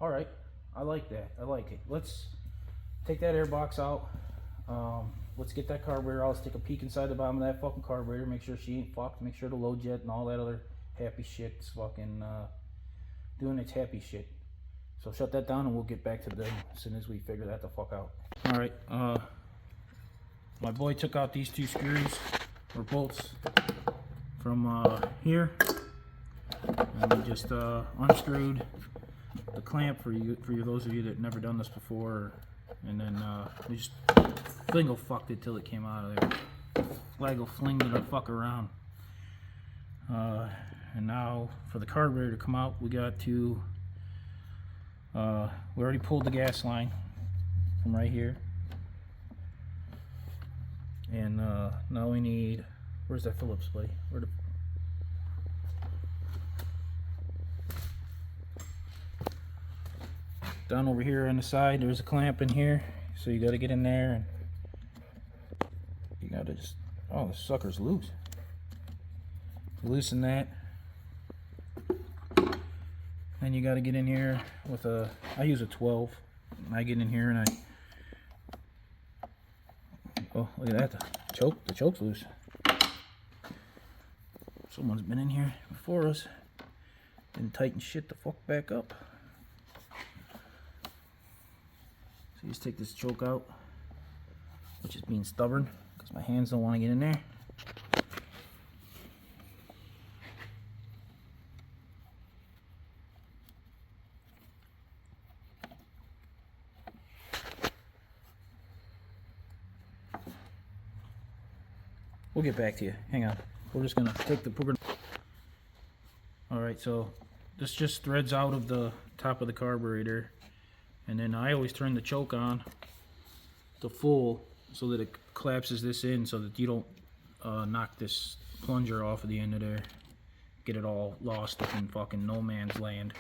Alright, I like that. I like it. Let's take that air box out. Let's get that carburetor out. Let's take a peek inside the bottom of that fucking carburetor. Make sure she ain't fucked. Make sure the low jet and all that other happy shit's fucking doing its happy shit. So shut that down and we'll get back to the as soon as we figure that the fuck out. Alright, my boy took out these two screws or bolts from here, and we just unscrewed the clamp for those of you that never done this before, and then we just flingo fucked it till it came out of there. Flago flinged it the fuck around. And now for the carburetor to come out, we got to we already pulled the gas line from right here, and now we need, where's that Phillips, buddy? Down over here on the side, there's a clamp in here, so you got to get in there and you got to just, oh, this sucker's loose. Loosen that. Then you got to get in here with a, I use a 12. I get in here and oh, look at that, the choke's loose. Someone's been in here before us and tighten shit the fuck back up. So you just take this choke out, which is being stubborn because my hands don't want to get in there. We'll get back to you. Hang on. We're just gonna take the. Alright, so this just threads out of the top of the carburetor, and then I always turn the choke on to full so that it collapses this in so that you don't knock this plunger off of the end of there. Get it all lost up in fucking no man's land.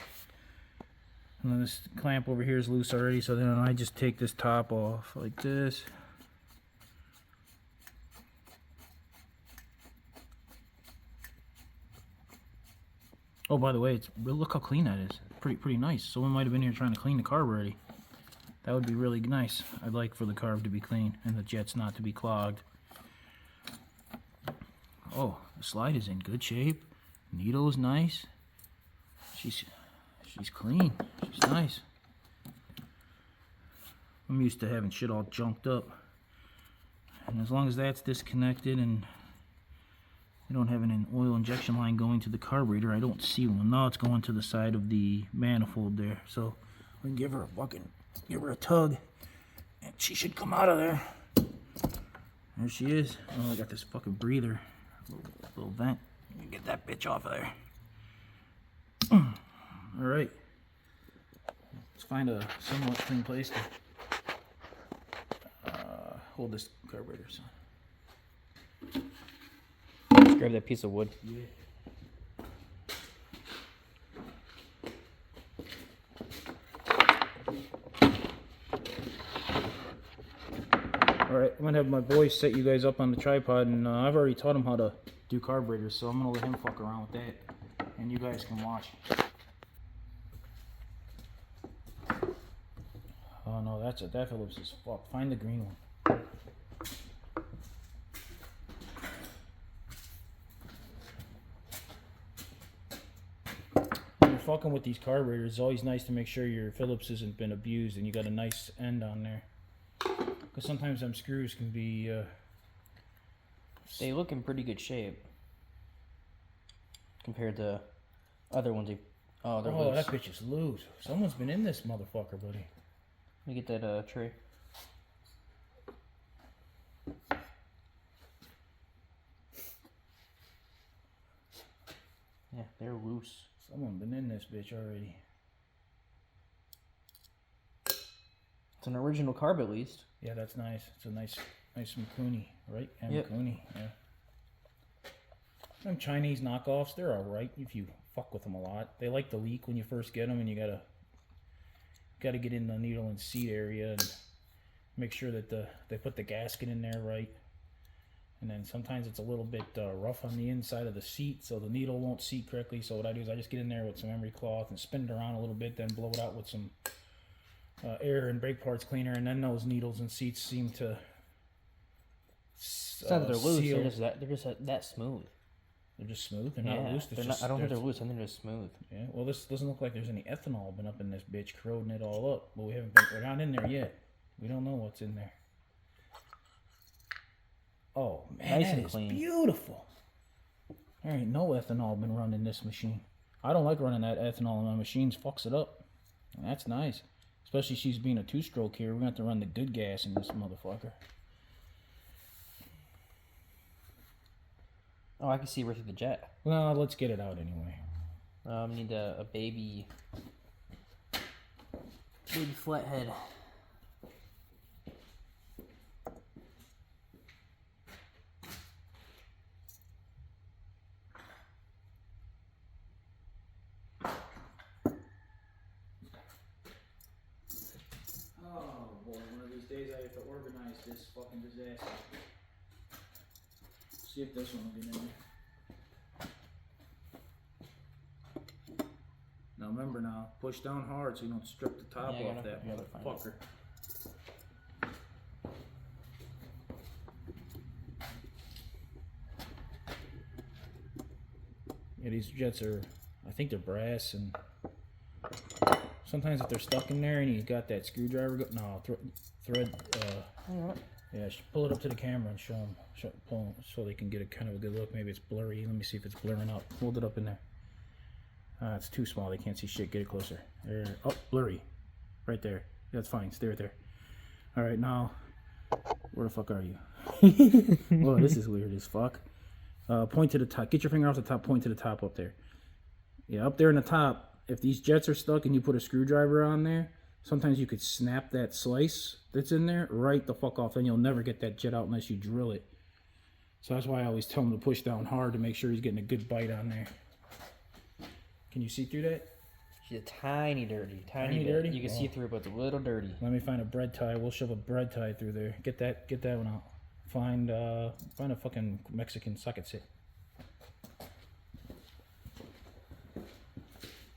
And then this clamp over here is loose already, so then I just take this top off like this. Oh, by the way, look how clean that is. Pretty nice. Someone might have been here trying to clean the carb already. That would be really nice. I'd like for the carb to be clean and the jets not to be clogged. Oh, the slide is in good shape. Needle's nice. She's clean. She's nice. I'm used to having shit all junked up. And as long as that's disconnected and I don't have an oil injection line going to the carburetor, I don't see one. Now it's going to the side of the manifold there. So we can give her a tug, and she should come out of there. There she is. Oh, I got this fucking breather, little vent. Get that bitch off of there. All right. Let's find a somewhat clean place to hold this carburetor, son. Just grab that piece of wood. Yeah. Alright, I'm gonna have my boys set you guys up on the tripod, and I've already taught them how to do carburetors, so I'm gonna let him fuck around with that, and you guys can watch. Oh no, that Phillips is fucked. Find the green one. Fucking with these carburetors, it's always nice to make sure your Phillips hasn't been abused and you got a nice end on there, because sometimes them screws can be They look in pretty good shape compared to other ones. Oh, they're loose. That bitch is loose. Someone's been in this motherfucker, buddy. Let me get that tray. Yeah, they're loose. Someone been in this bitch already. It's an original carb at least. Yeah, that's nice. It's a nice Mikuni, right? Yep. Mikuni, yeah. Them Chinese knockoffs, they're alright if you fuck with them a lot. They like to leak when you first get them, and you gotta get in the needle and seat area and make sure that they put the gasket in there right. And then sometimes it's a little bit rough on the inside of the seat, so the needle won't seat correctly. So what I do is I just get in there with some emery cloth and spin it around a little bit, then blow it out with some air and brake parts cleaner, and then those needles and seats seem to It's not that they're loose. seal. They're just that smooth. They're just smooth. They're not loose. I don't think they're loose. I think they're smooth. Yeah. Well, this doesn't look like there's any ethanol been up in this bitch, corroding it all up. But we're not in there yet. We don't know what's in there. Oh man, Nice and that is clean. beautiful. There ain't no ethanol been run in this machine. I don't like running that ethanol in my machines. Fucks it up. And that's nice. Especially she's being a 2-stroke here. We're going to have to run the good gas in this motherfucker. Oh, I can see right through the jet. Well, let's get it out anyway. Need a baby flathead. Oh boy, one of these days I have to organize this fucking disaster. See if this one will get in there. Now remember push down hard so you don't strip the top off that motherfucker. Yeah, these jets are, I think they're brass, and sometimes if they're stuck in there and you got that screwdriver, thread, yeah, pull it up to the camera and show them, so they can get a kind of a good look. Maybe it's blurry. Let me see if it's blurring out. Hold it up in there. It's too small. They can't see shit. Get it closer. There. Oh, blurry. Right there. That's fine. Stay right there. All right, now, where the fuck are you? Whoa, this is weird as fuck. Point to the top. Get your finger off the top. Point to the top up there. Yeah, up there in the top. If these jets are stuck and you put a screwdriver on there, sometimes you could snap that slice that's in there right the fuck off. Then you'll never get that jet out unless you drill it. So that's why I always tell him to push down hard to make sure he's getting a good bite on there. Can you see through that? She's a tiny dirty. Tiny dirty? You can see through it, but it's a little dirty. Let me find a bread tie. We'll shove a bread tie through there. Get that one out. Find a fucking Mexican socket sit.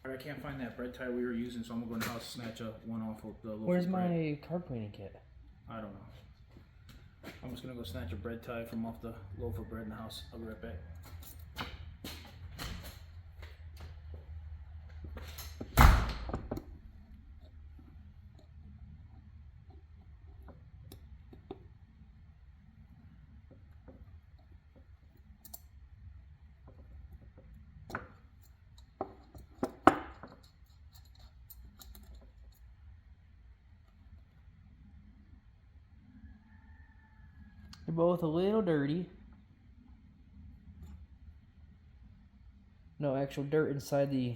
Alright, I can't find that bread tie we were using, so I'm gonna go in the house and snatch one off of the loaf. Where's my carb cleaning kit? I don't know. I'm just gonna go snatch a bread tie from off the loaf of bread in the house. I'll be right back. They're both a little dirty. No actual dirt inside the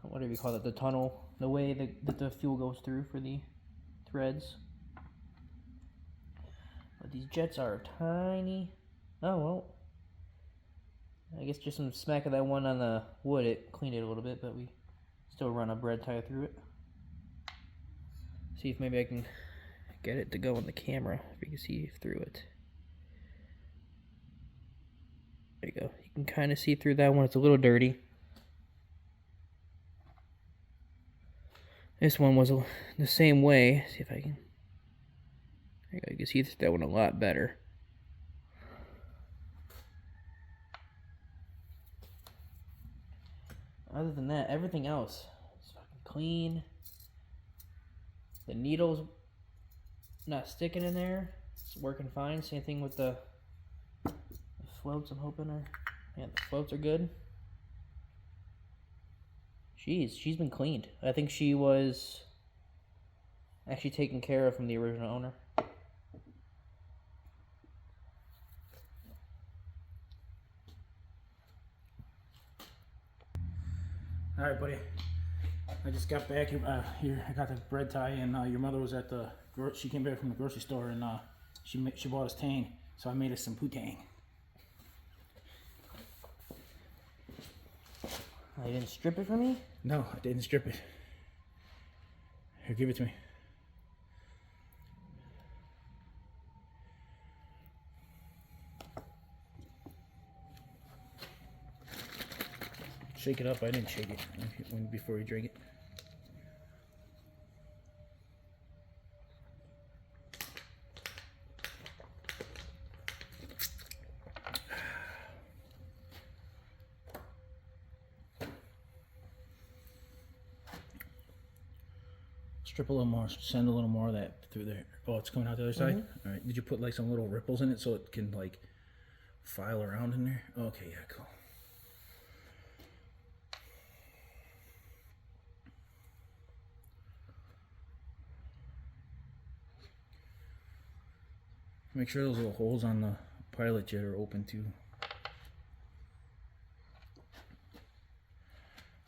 whatever you call it, the tunnel, the way that the fuel goes through for the threads. But these jets are tiny. Oh well. I guess just some smack of that one on the wood, it cleaned it a little bit, but we still run a bread tie through it. See if maybe I can get it to go on the camera, if you can see through it. There you go. You can kind of see through that one. It's a little dirty. This one was the same way. See if I can. There you go. You can see that one a lot better. Other than that, everything else is fucking clean. The needle's not sticking in there. It's working fine. Same thing with the floats, I'm hoping the floats are good. She's been cleaned. I think she was actually taken care of from the original owner. Alright, buddy. I just got back here. I got the bread tie, and your mother was at the. She came back from the grocery store, and she bought us tang, so I made us some poutang. Oh, you didn't strip it for me? No, I didn't strip it. Here, give it to me. Shake it up. I didn't shake it before you drink it. Strip a little more. Send a little more of that through there. Oh, it's coming out the other side? All right. Did you put like some little ripples in it so it can like file around in there? Okay, yeah, cool. Make sure those little holes on the pilot jet are open too.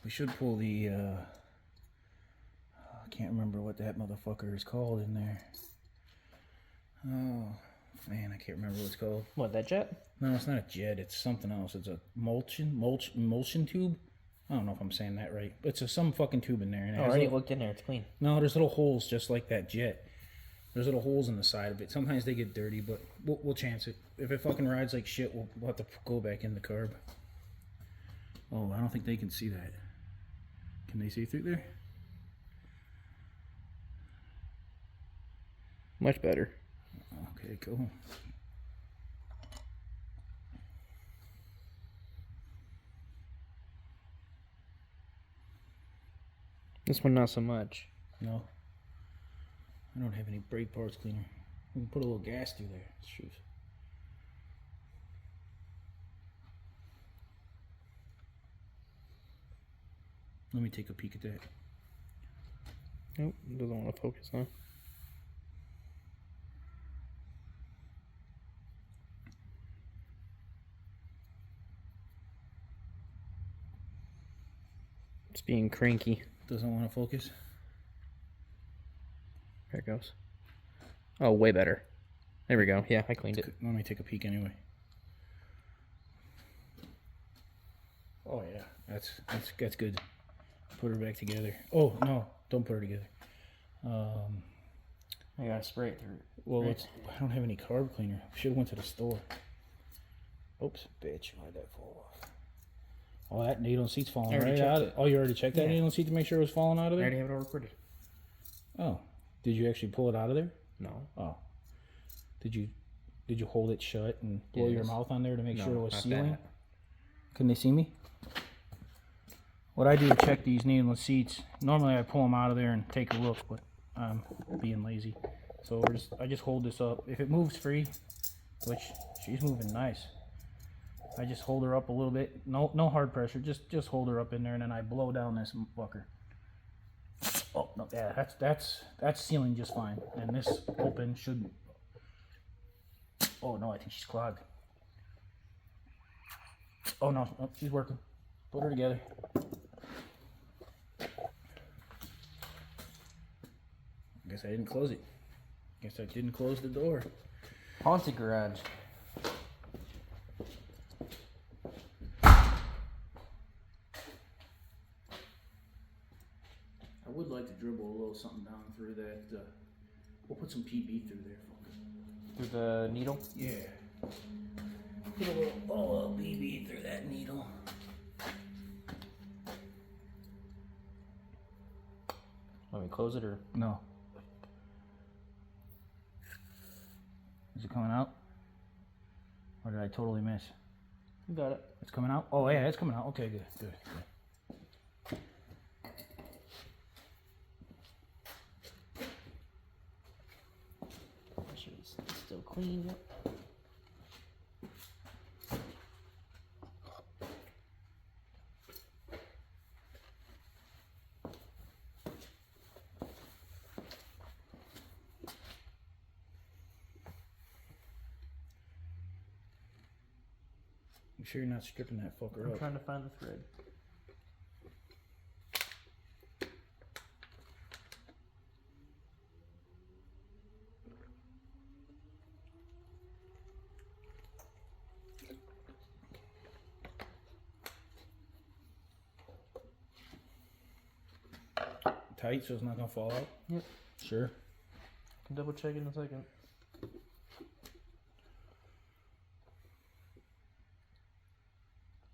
We should pull the, I can't remember what that motherfucker is called in there. Oh, man, I can't remember what it's called. What, that jet? No, it's not a jet, it's something else. It's a emulsion tube? I don't know if I'm saying that right. But it's some fucking tube in there. And I already looked in there, it's clean. No, there's little holes just like that jet. There's little holes in the side of it. Sometimes they get dirty, but we'll chance it. If it fucking rides like shit, we'll have to go back in the carb. Oh, I don't think they can see that. Can they see through there? Much better. Okay, cool. This one not so much. No. I don't have any brake parts cleaner. We can put a little gas through there. Shoot. Let me take a peek at that. Nope, doesn't want to focus, huh? It's being cranky. Doesn't want to focus. There it goes. Oh, way better. There we go. Yeah, I cleaned it. Let me take a peek anyway. Oh yeah, that's good. Put her back together. Oh no, don't put her together. I gotta spray it through. Well, I don't have any carb cleaner. Should have went to the store. Oops, bitch! Why'd that fall off? Oh, that needle and seat's falling right out of it. Oh, you already checked that needle and seat to make sure it was falling out of I there? already have it all recorded. Oh, did you actually pull it out of there? No. Oh, did you hold it shut and blow your mouth on there to make sure it was sealing? Can they see me? What I do to check these needle and seats, normally I pull them out of there and take a look, but I'm being lazy. So I just hold this up. If it moves free, which she's moving nice, I just hold her up a little bit. No hard pressure. Just hold her up in there, and then I blow down this fucker. Oh no, yeah, that's sealing just fine. And this open should. Oh no, I think she's clogged. Oh no, she's working. Put her together. Guess I didn't close it. Guess I didn't close the door. Haunted garage. I would like to dribble a little something down through that. We'll put some PB through there. Through the needle? Yeah. Put a little PB through that needle. Want me to close it or? No. Is it coming out? Or did I totally miss? You got it. It's coming out? Oh yeah, it's coming out. Okay, good. Make sure it's still clean. Yep. I'm sure you're not stripping that fucker I'm up. trying to find the thread. tight so it's not gonna fall out? Yep. Sure. Can double check in a second.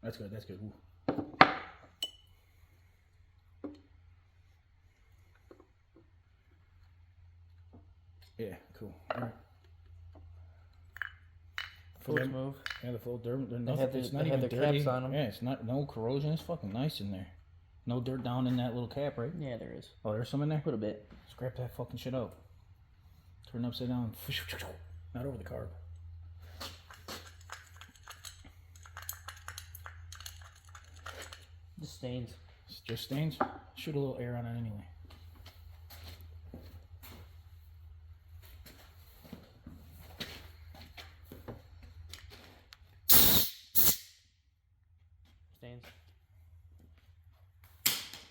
That's good. That's good. Ooh. Yeah, cool. All right. Floats move. Yeah, the float dirt. It's They not have even their dirty. caps on them. Yeah, it's not no corrosion. It's fucking nice in there. No dirt down in that little cap, right? Yeah, there is. Oh, there's some in there. A little bit. Scrap that fucking shit out. Turn it upside down. Not over the carb. Just stains. It's just stains. Shoot a little air on it anyway. Stains.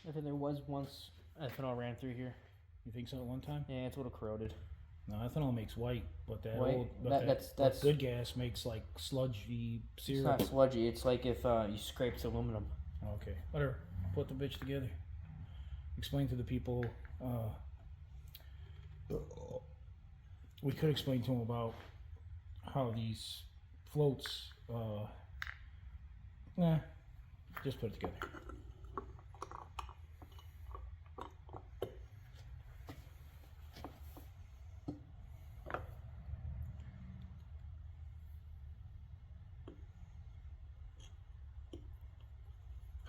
I think there was once ethanol ran through here. You think so at one time? Yeah, it's a little corroded. No, ethanol makes white, but that White? old, but That's good gas makes like sludgy It's syrup. not sludgy. It's like if you scraped aluminum. Okay, whatever. Put the bitch together. Explain to the people. We could explain to them about how these floats. Just put it together.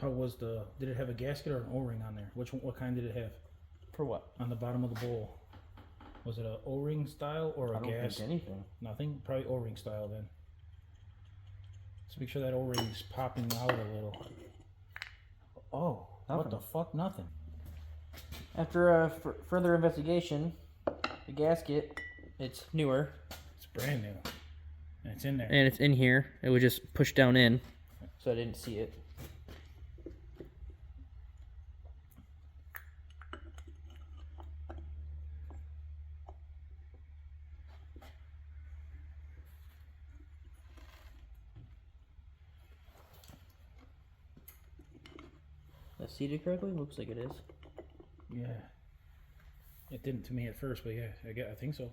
How was did it have a gasket or an O-ring on there? What kind did it have? For what? On the bottom of the bowl. Was it a O-ring style or a I don't gas? think anything. Nothing? Probably O-ring style then. Let's make sure that O-ring's popping out a little. Oh, what Nothing. the fuck? Nothing. After further investigation, the gasket, it's newer. It's brand new. And it's in there. And it's in here. It was just pushed down in, so I didn't see it. Is that seated correctly? Looks like it is. Yeah. It didn't to me at first, but yeah, I think so.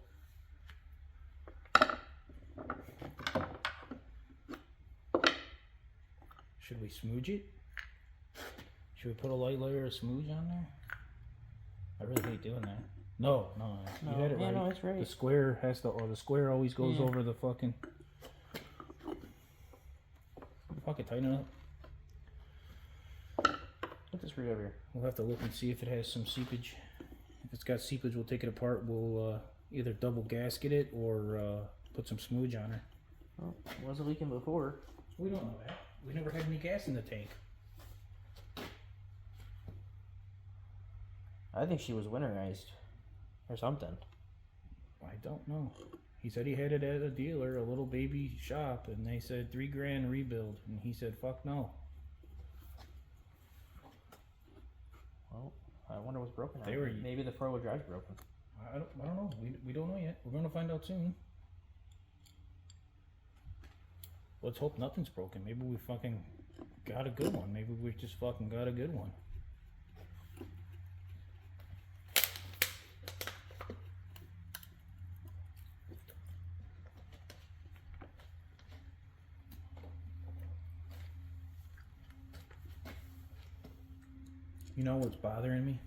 Should we smooge it? Should we put a light layer of smooge on there? I really hate doing that. No. You had it yeah, right. no, it's right. The square has to, or the square always goes over the fucking. Fucking tighten it up. Put this right over here. We'll have to look and see if it has some seepage. If it's got seepage, we'll take it apart. We'll either double gasket it or put some smooge on her. Well, it wasn't leaking before. We don't know that. We never had any gas in the tank. I think she was winterized or something. I don't know. He said he had it at a dealer, a little baby shop, and they said $3,000 rebuild, and he said, "Fuck no." Well, I wonder what's broken. They were- Maybe the 4-wheel drive's broken. I don't know. We don't know yet. We're gonna find out soon. Let's hope nothing's broken. Maybe we fucking got a good one. Maybe we just fucking got a good one. You know what's bothering me?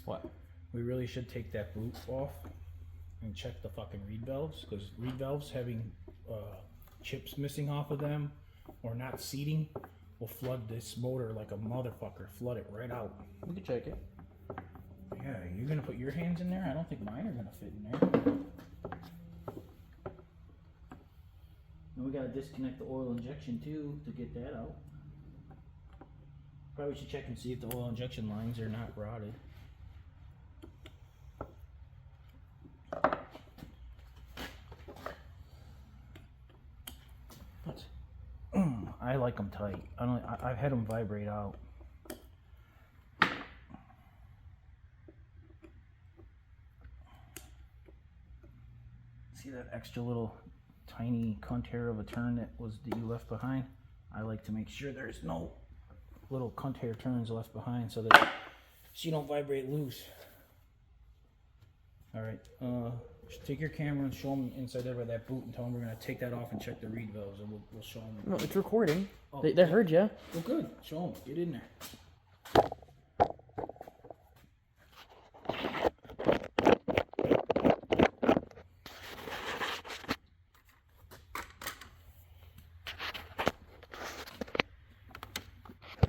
What? We really should take that boot off and check the fucking reed valves, because reed valves having chips missing off of them or not seating will flood this motor like a motherfucker. Flood it right out. We can check it. Yeah, you're gonna put your hands in there? I don't think mine are gonna fit in there. And we gotta disconnect the oil injection too to get that out. Probably should check and see if the oil injection lines are not rotted. What? I like them tight. I've had them vibrate out. See that extra little tiny cunt hair of a turn that you left behind? I like to make sure there's no little cunt hair turns left behind so that so you don't vibrate loose. All right, just take your camera and show them inside there by that boot and tell them we're gonna take that off and check the reed valves, and we'll show them. No, it's recording. Oh, They heard you. Well, good. Show them. Get in there.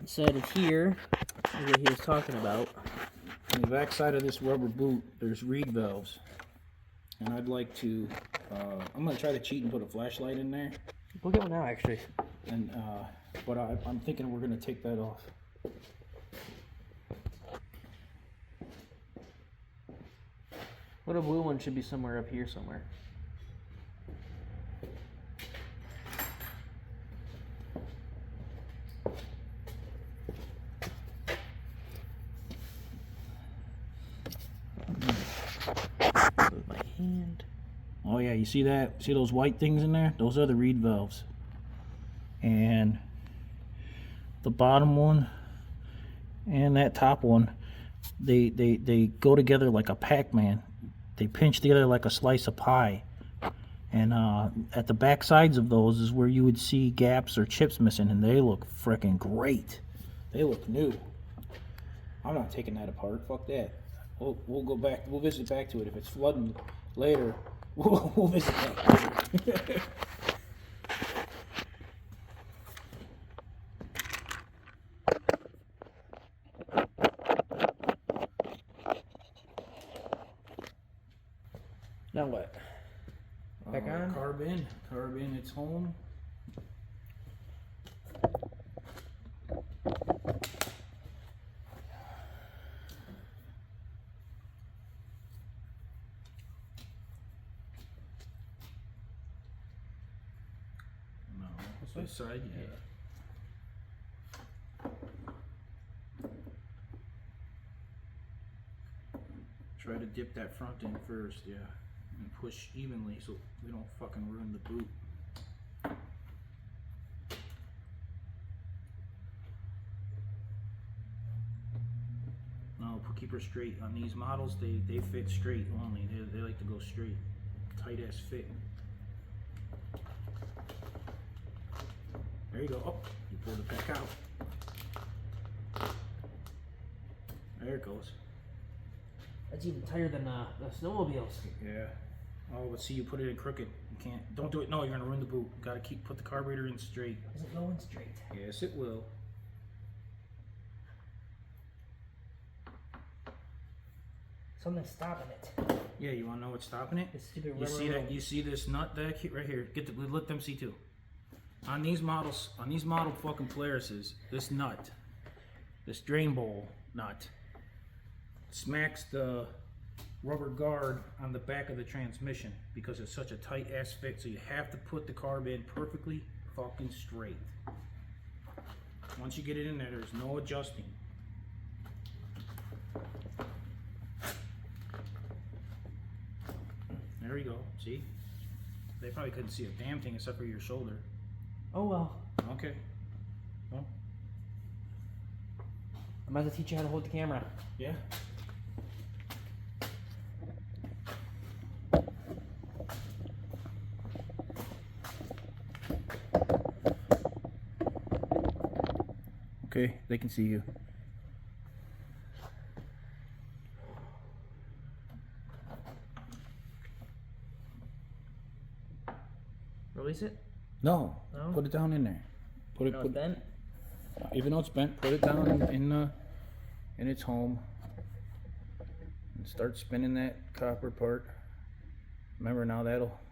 Inside of here is what he was talking about. On the back side of this rubber boot, there's reed valves, and I'd like to. I'm gonna try to cheat and put a flashlight in there, We'll get one now, actually. and but I'm thinking we're gonna take that off. What a blue one should be somewhere up here somewhere. With my hand. Oh yeah, you see that? See those white things in there? Those are the reed valves. And the bottom one and that top one, they go together like a Pac-Man. They pinch together like a slice of pie. And at the back sides of those is where you would see gaps or chips missing, and they look freaking great. They look new. I'm not taking that apart. Fuck that. We'll go back. We'll visit back to it. If it's flooding later, we'll visit back. Now what? Back on? Carbon, it's home. No, this side, yeah. Try to dip that front in first, yeah. And push evenly so we don't fucking ruin the boot. No, keep her straight. On these models, they fit straight only. They like to go straight. Tight ass fit. There you go. Oh, you pulled it back out. There it goes. That's even tighter than the snowmobiles. Yeah. Oh, but see, you put it in crooked. You can't. Don't do it. No, you're gonna ruin the boot. Gotta put the carburetor in straight. Is it going straight? Yes, it will. Something's stopping it. Yeah, you wanna know what's stopping it? This stupid You rubber see that? rope. You see this nut back here, right here? Let them see too. On these models, on these model fucking Polarises, this nut, this drain bowl nut, smacks the rubber guard on the back of the transmission because it's such a tight ass fit. So you have to put the carb in perfectly fucking straight. Once you get it in there, there's no adjusting. There you go. See? They probably couldn't see a damn thing except for your shoulder. Oh well. Okay. Well, I'm about to teach you how to hold the camera. yeah. Okay, they can see you. Release it? No, No? put it down in there. Put it. No, Put, it's bent? even though it's bent, put it down in its home, and start spinning that copper part. Remember now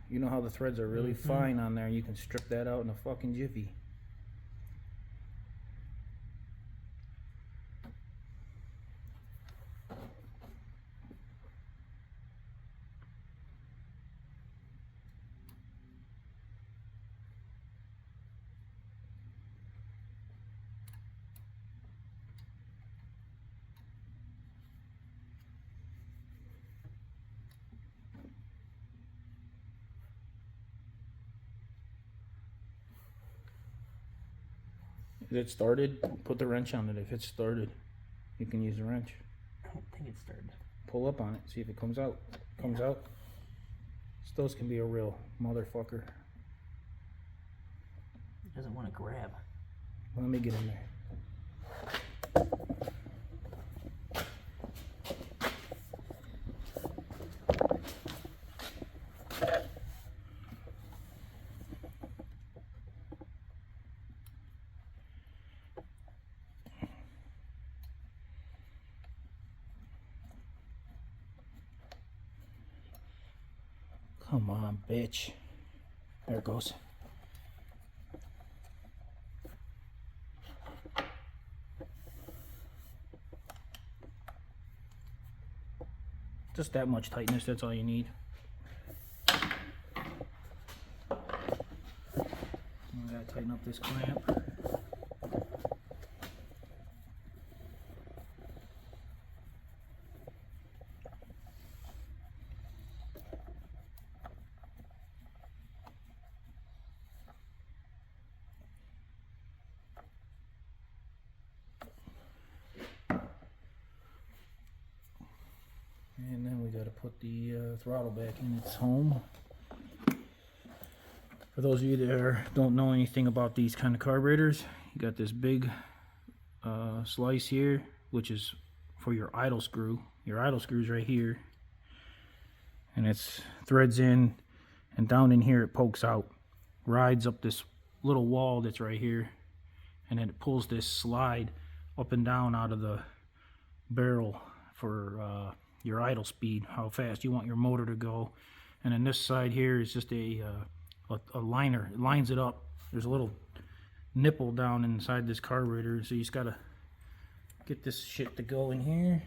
you know how the threads are really fine on there. You can strip that out in a fucking jiffy. Is it started? Put the wrench on it. If it's started, you can use the wrench. I think it started. Pull up on it, see if it comes out. Comes out. Those can be a real motherfucker. It doesn't want to grab. Let me get in there. Come on, bitch. There it goes. Just that much tightness, that's all you need. I gotta tighten up this clamp. And then we got to put the throttle back in its home. For those of you that don't know anything about these kind of carburetors, you got this big slice here, which is for your idle screw. Your idle screw is right here, and it's threads in, and down in here it pokes out, rides up this little wall that's right here, and then it pulls this slide up and down out of the barrel for your idle speed, how fast you want your motor to go. And then this side here is just a liner. It lines it up. There's a little nipple down inside this carburetor, so you just gotta get this shit to go in here.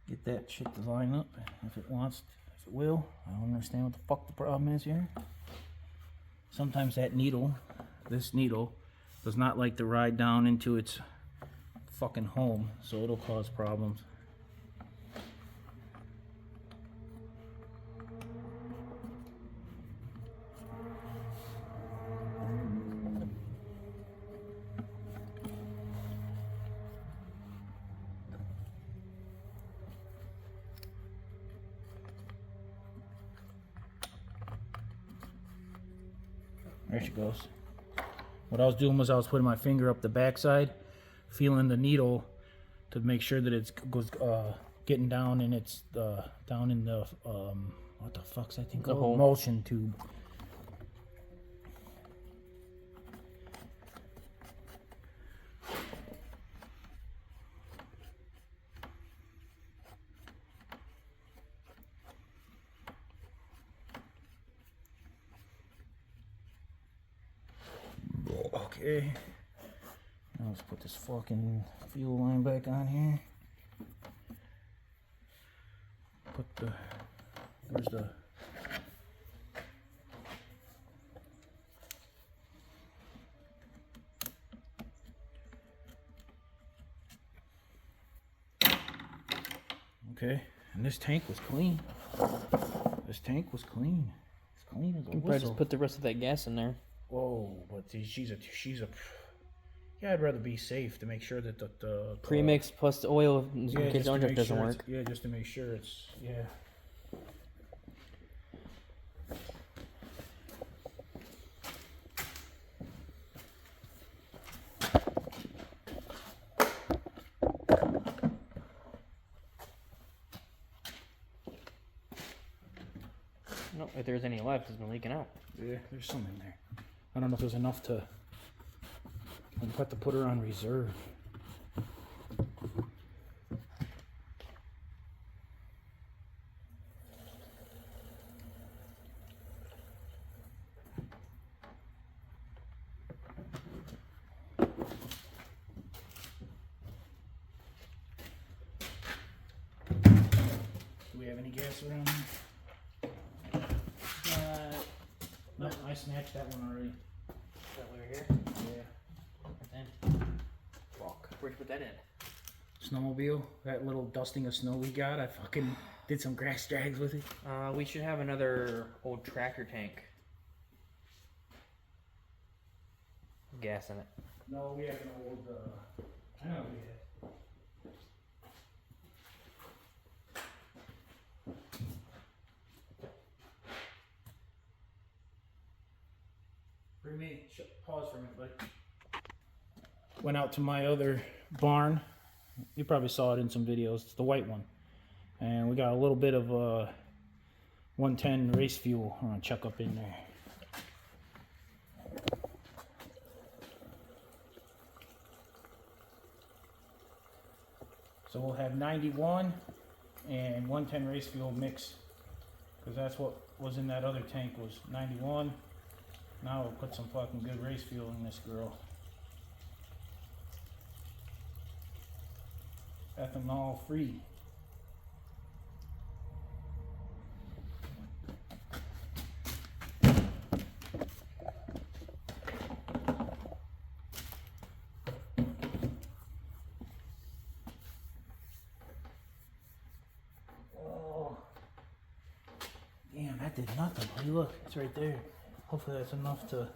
Get that shit to line up if it wants, if it will. I don't understand what the fuck the problem is here. Sometimes that needle, this needle, does not like to ride down into its fucking home, so it'll cause problems. There she goes. What I was doing was I was putting my finger up the backside, feeling the needle to make sure that it's goes getting down in its down in the what the fuck's that thing called? Emulsion tube. Okay, now let's put this fucking fuel line back on here. Put the, where's the, okay, and this tank was clean. This tank was clean. It's clean as a whistle. Probably just put the rest of that gas in there. Whoa, but she's a yeah, I'd rather be safe to make sure that the Premix plus the oil in case the orange doesn't work. Yeah, just to make sure it's, yeah. No, if there's any left, it's been leaking out. Yeah, there's some in there. I don't know if there's enough to. I'll have to put her on reserve. Do we have any gas around here? No, I snatched that one already. That over here? Yeah. Then. Fuck. Where'd you put that in? snowmobile, that little dusting of snow we got. I fucking did some grass drags with it. We should have another old tractor tank. Gas in it. No, we have an old, I know we have. Pause for a minute, buddy. Went out to my other barn. You probably saw it in some videos. It's the white one. And we got a little bit of 110 race fuel. I'm gonna chuck up in there. So we'll have 91 and 110 race fuel mix, because that's what was in that other tank, was 91. Now we'll put some fucking good race fuel in this girl. Ethanol free. Oh, damn, that did nothing. Hey, look, it's right there. Hopefully that's enough to...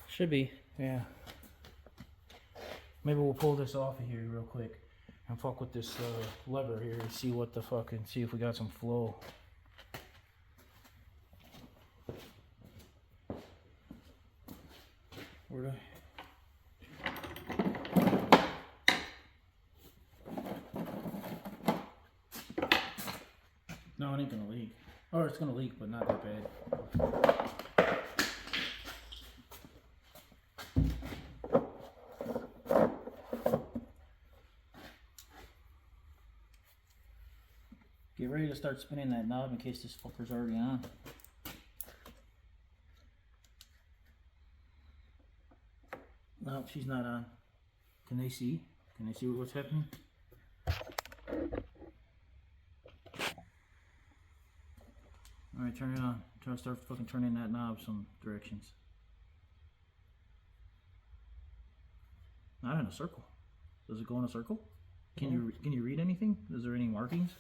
Should be. Yeah. Maybe we'll pull this off of here real quick and fuck with this lever here and see what the fucking... see if we got some flow. Where'd No, it ain't gonna leak. Or it's gonna leak, but not that bad. Get ready to start spinning that knob in case this fucker's already on. No, she's not on. Can they see? Can they see what's happening? Alright, turn it on. Try to start fucking turning that knob some directions. Not in a circle. Does it go in a circle? Can you read anything? Is there any markings?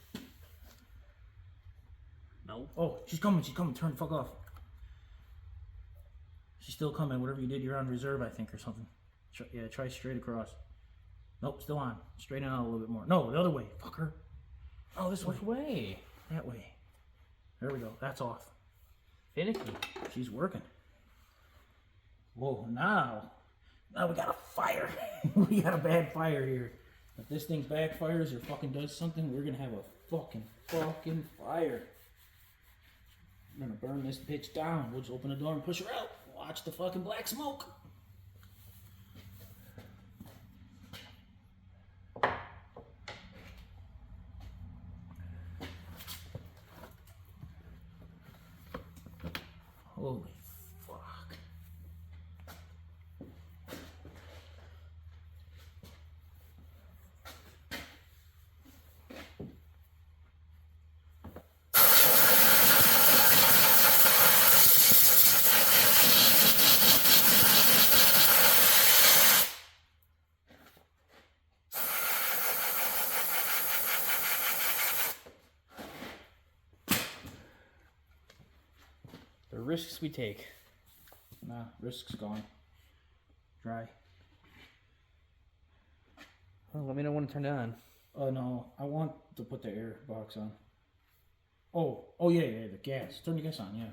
No. Oh, she's coming, turn the fuck off. She's still coming, whatever you did, you're on reserve, I think, or something. Yeah, try straight across. Nope, still on. Straighten out a little bit more. No, the other way, fucker. Oh, this way. Which way? That way. There we go, that's off. Finicky. She's working. Whoa, now we got a fire. We got a bad fire here. If this thing backfires or fucking does something, we're gonna have a fucking fire. I'm gonna burn this bitch down. We'll just open the door and push her out. Watch the fucking black smoke. Holy fuck. The risks we take. Nah, risk's gone. Dry. Well, let me know when to turn it on. Oh no, I want to put the air box on. Oh yeah, the gas. Turn the gas on, yeah.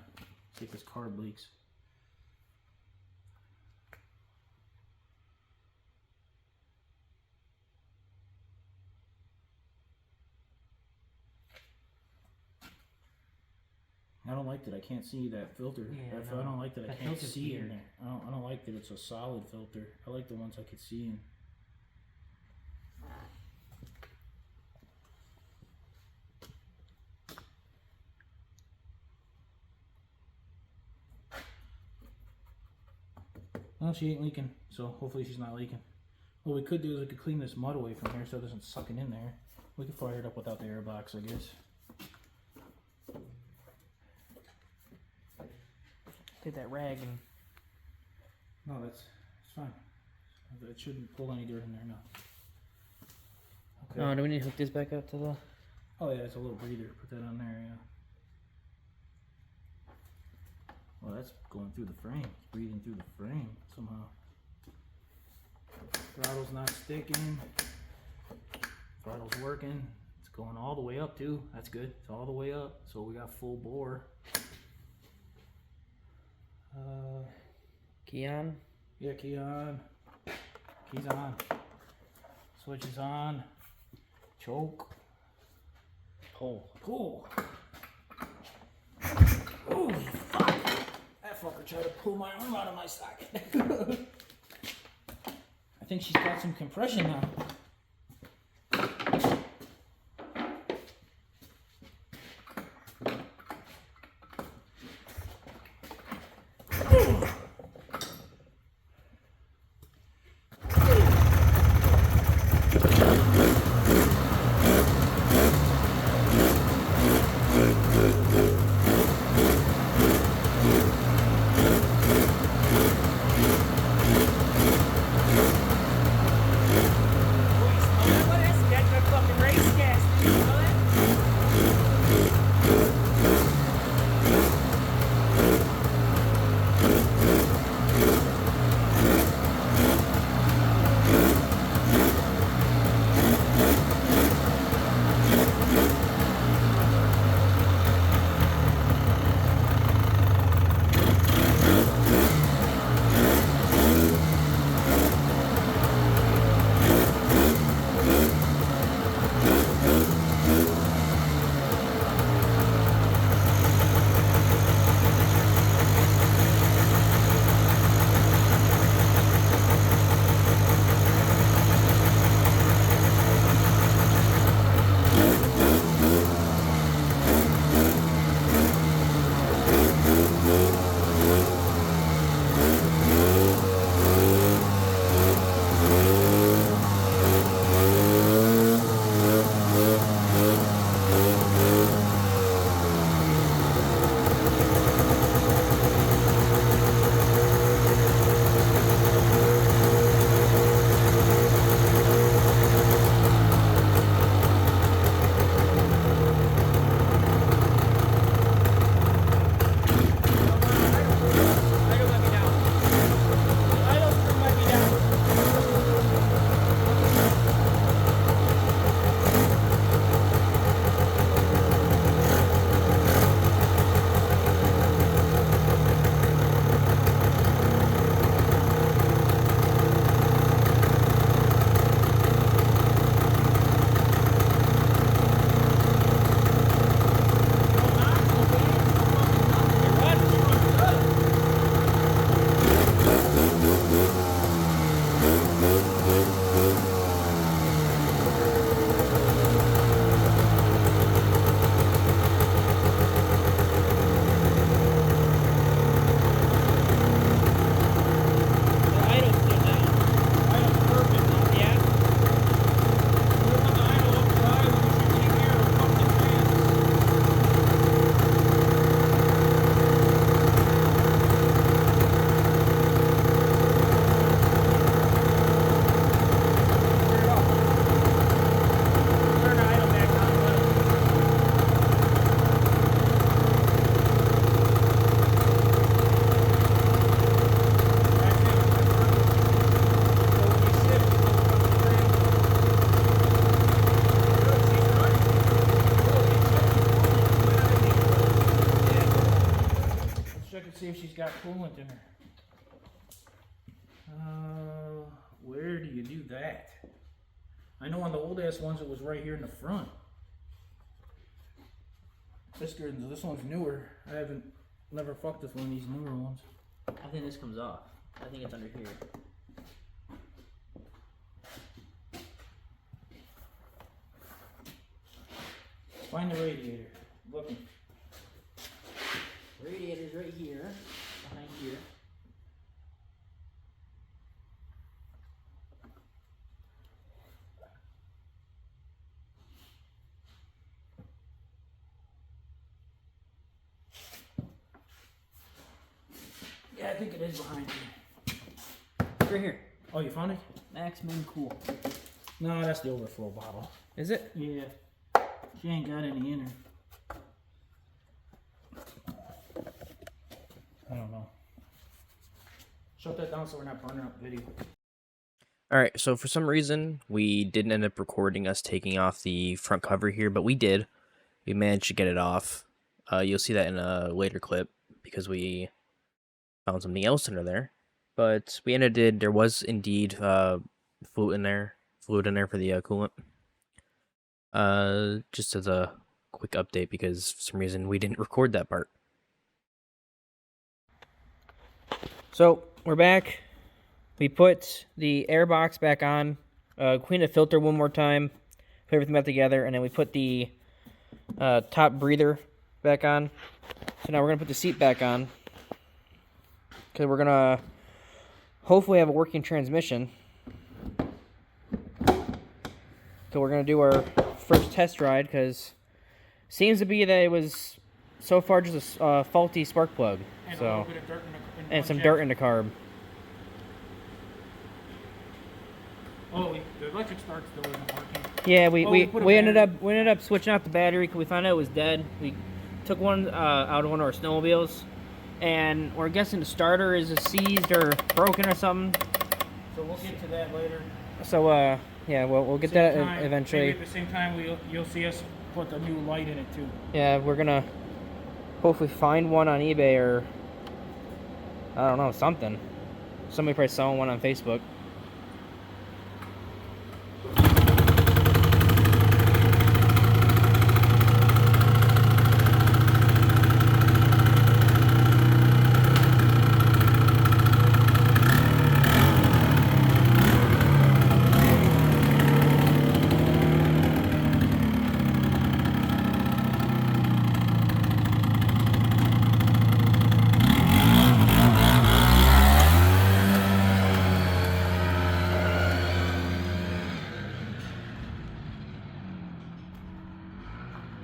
See if this carb leaks. I don't like that I can't see that filter. Yeah, I don't like that I That can't filter's see in weird. there. I don't like that it's a solid filter. I like the ones I could see in. Well, she ain't leaking, so hopefully she's not leaking. What we could do is we could clean this mud away from here so it doesn't suck it in there. We could fire it up without the air box, I guess. Take that rag and... No, it's fine. It shouldn't pull any dirt in there, no. Okay. Oh, do we need to hook this back up to the... Oh yeah, it's a little breather. Put that on there, yeah. Well, that's going through the frame. It's breathing through the frame somehow. Throttle's not sticking. Throttle's working. It's going all the way up too. That's good. It's all the way up. So we got full bore. Key on? Yeah, key on. Key's on. Switch is on. Choke. Pull. Pull. Oh, fuck. That fucker tried to pull my arm out of my socket. I think she's got some compression now. See if she's got coolant in her. Where do you do that? I know on the old ass ones it was right here in the front. This one's newer. Never fucked with one of these newer ones. I think this comes off. I think it's under here. Find the radiator. Looking. Radiator's right here, behind here. Yeah, I think it is behind you. Right here. Oh, you found it? Max Min Cool. No, that's the overflow bottle. Is it? Yeah. She ain't got any in her. I don't know. Shut that down so we're not burning up video. Alright, so for some reason, we didn't end up recording us taking off the front cover here, but we did. We managed to get it off. You'll see that in a later clip, because we found something else under there. But we there was indeed fluid in there for the coolant. Just as a quick update, because for some reason we didn't record that part. So, we're back. We put the air box back on, cleaned the filter one more time, put everything back together, and then we put the top breather back on. So now we're going to put the seat back on, because we're going to hopefully have a working transmission. So we're going to do our first test ride, because it seems to be that it was so far just a faulty spark plug. And so, a little bit of dirt and some dirt in the carb. Oh, the electric start still isn't working. Yeah, we ended up switching out the battery because we found out it was dead. We took one out of one of our snowmobiles, and we're guessing the starter is seized or broken or something. So we'll get to that later. So yeah, we'll get that eventually. Maybe at the same time, you'll see us put the new light in it too. Yeah, we're gonna hopefully find one on eBay or I don't know, something. Somebody probably selling one on Facebook.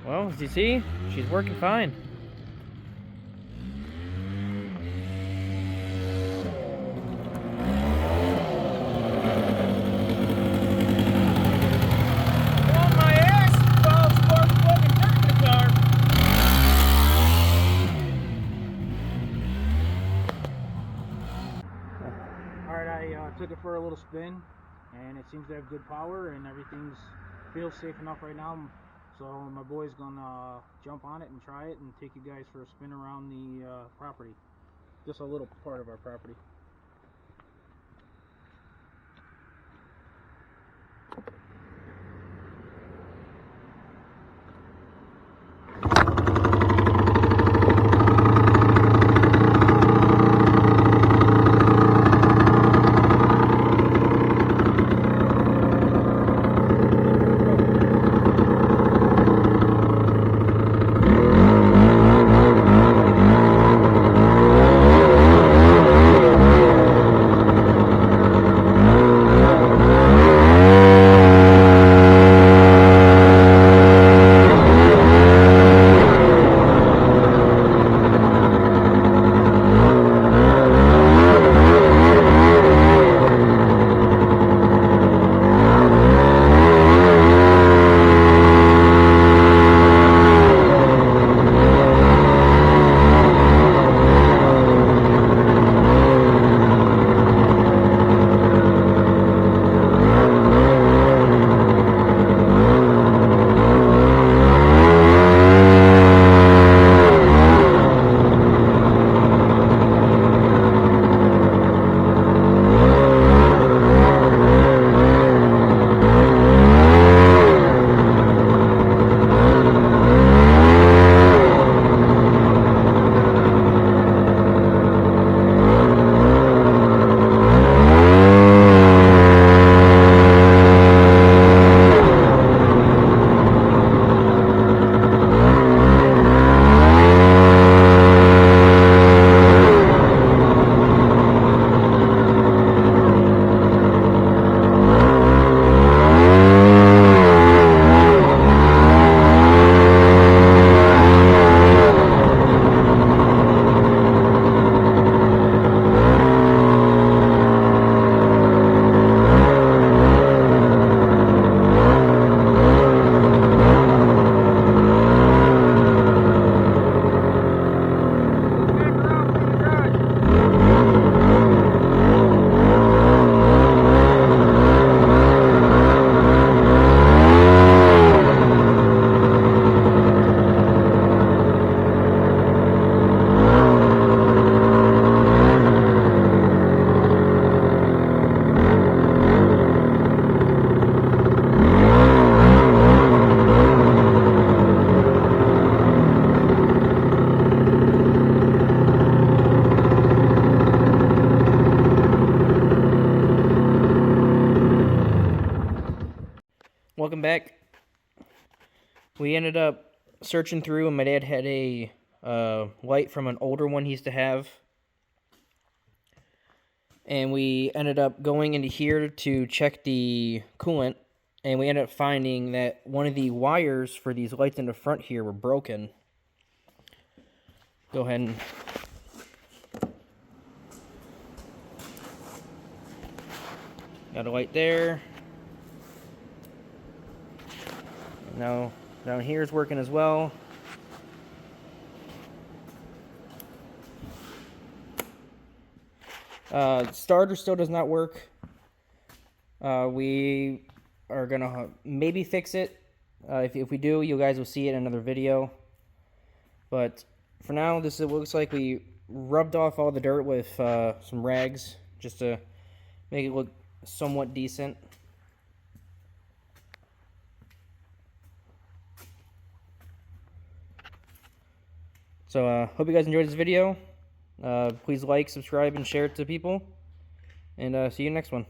Well, as you see, she's working fine. On my ass, balls, spark plug, and dirt in the car. Alright, I took it for a little spin, and it seems to have good power, and everything's feels safe enough right now. So my boy's gonna jump on it and try it and take you guys for a spin around the property. Just a little part of our property. welcome back. We ended up searching through, and my dad had a light from an older one he used to have. And we ended up going into here to check the coolant, and we ended up finding that one of the wires for these lights in the front here were broken. Go ahead and got a light there. Now down here is working as well. Starter still does not work. We are gonna maybe fix it. If we do, you guys will see it in another video. But for now, this looks like we rubbed off all the dirt with some rags just to make it look somewhat decent. So hope you guys enjoyed this video. Please like, subscribe, and share it to people. And see you next one.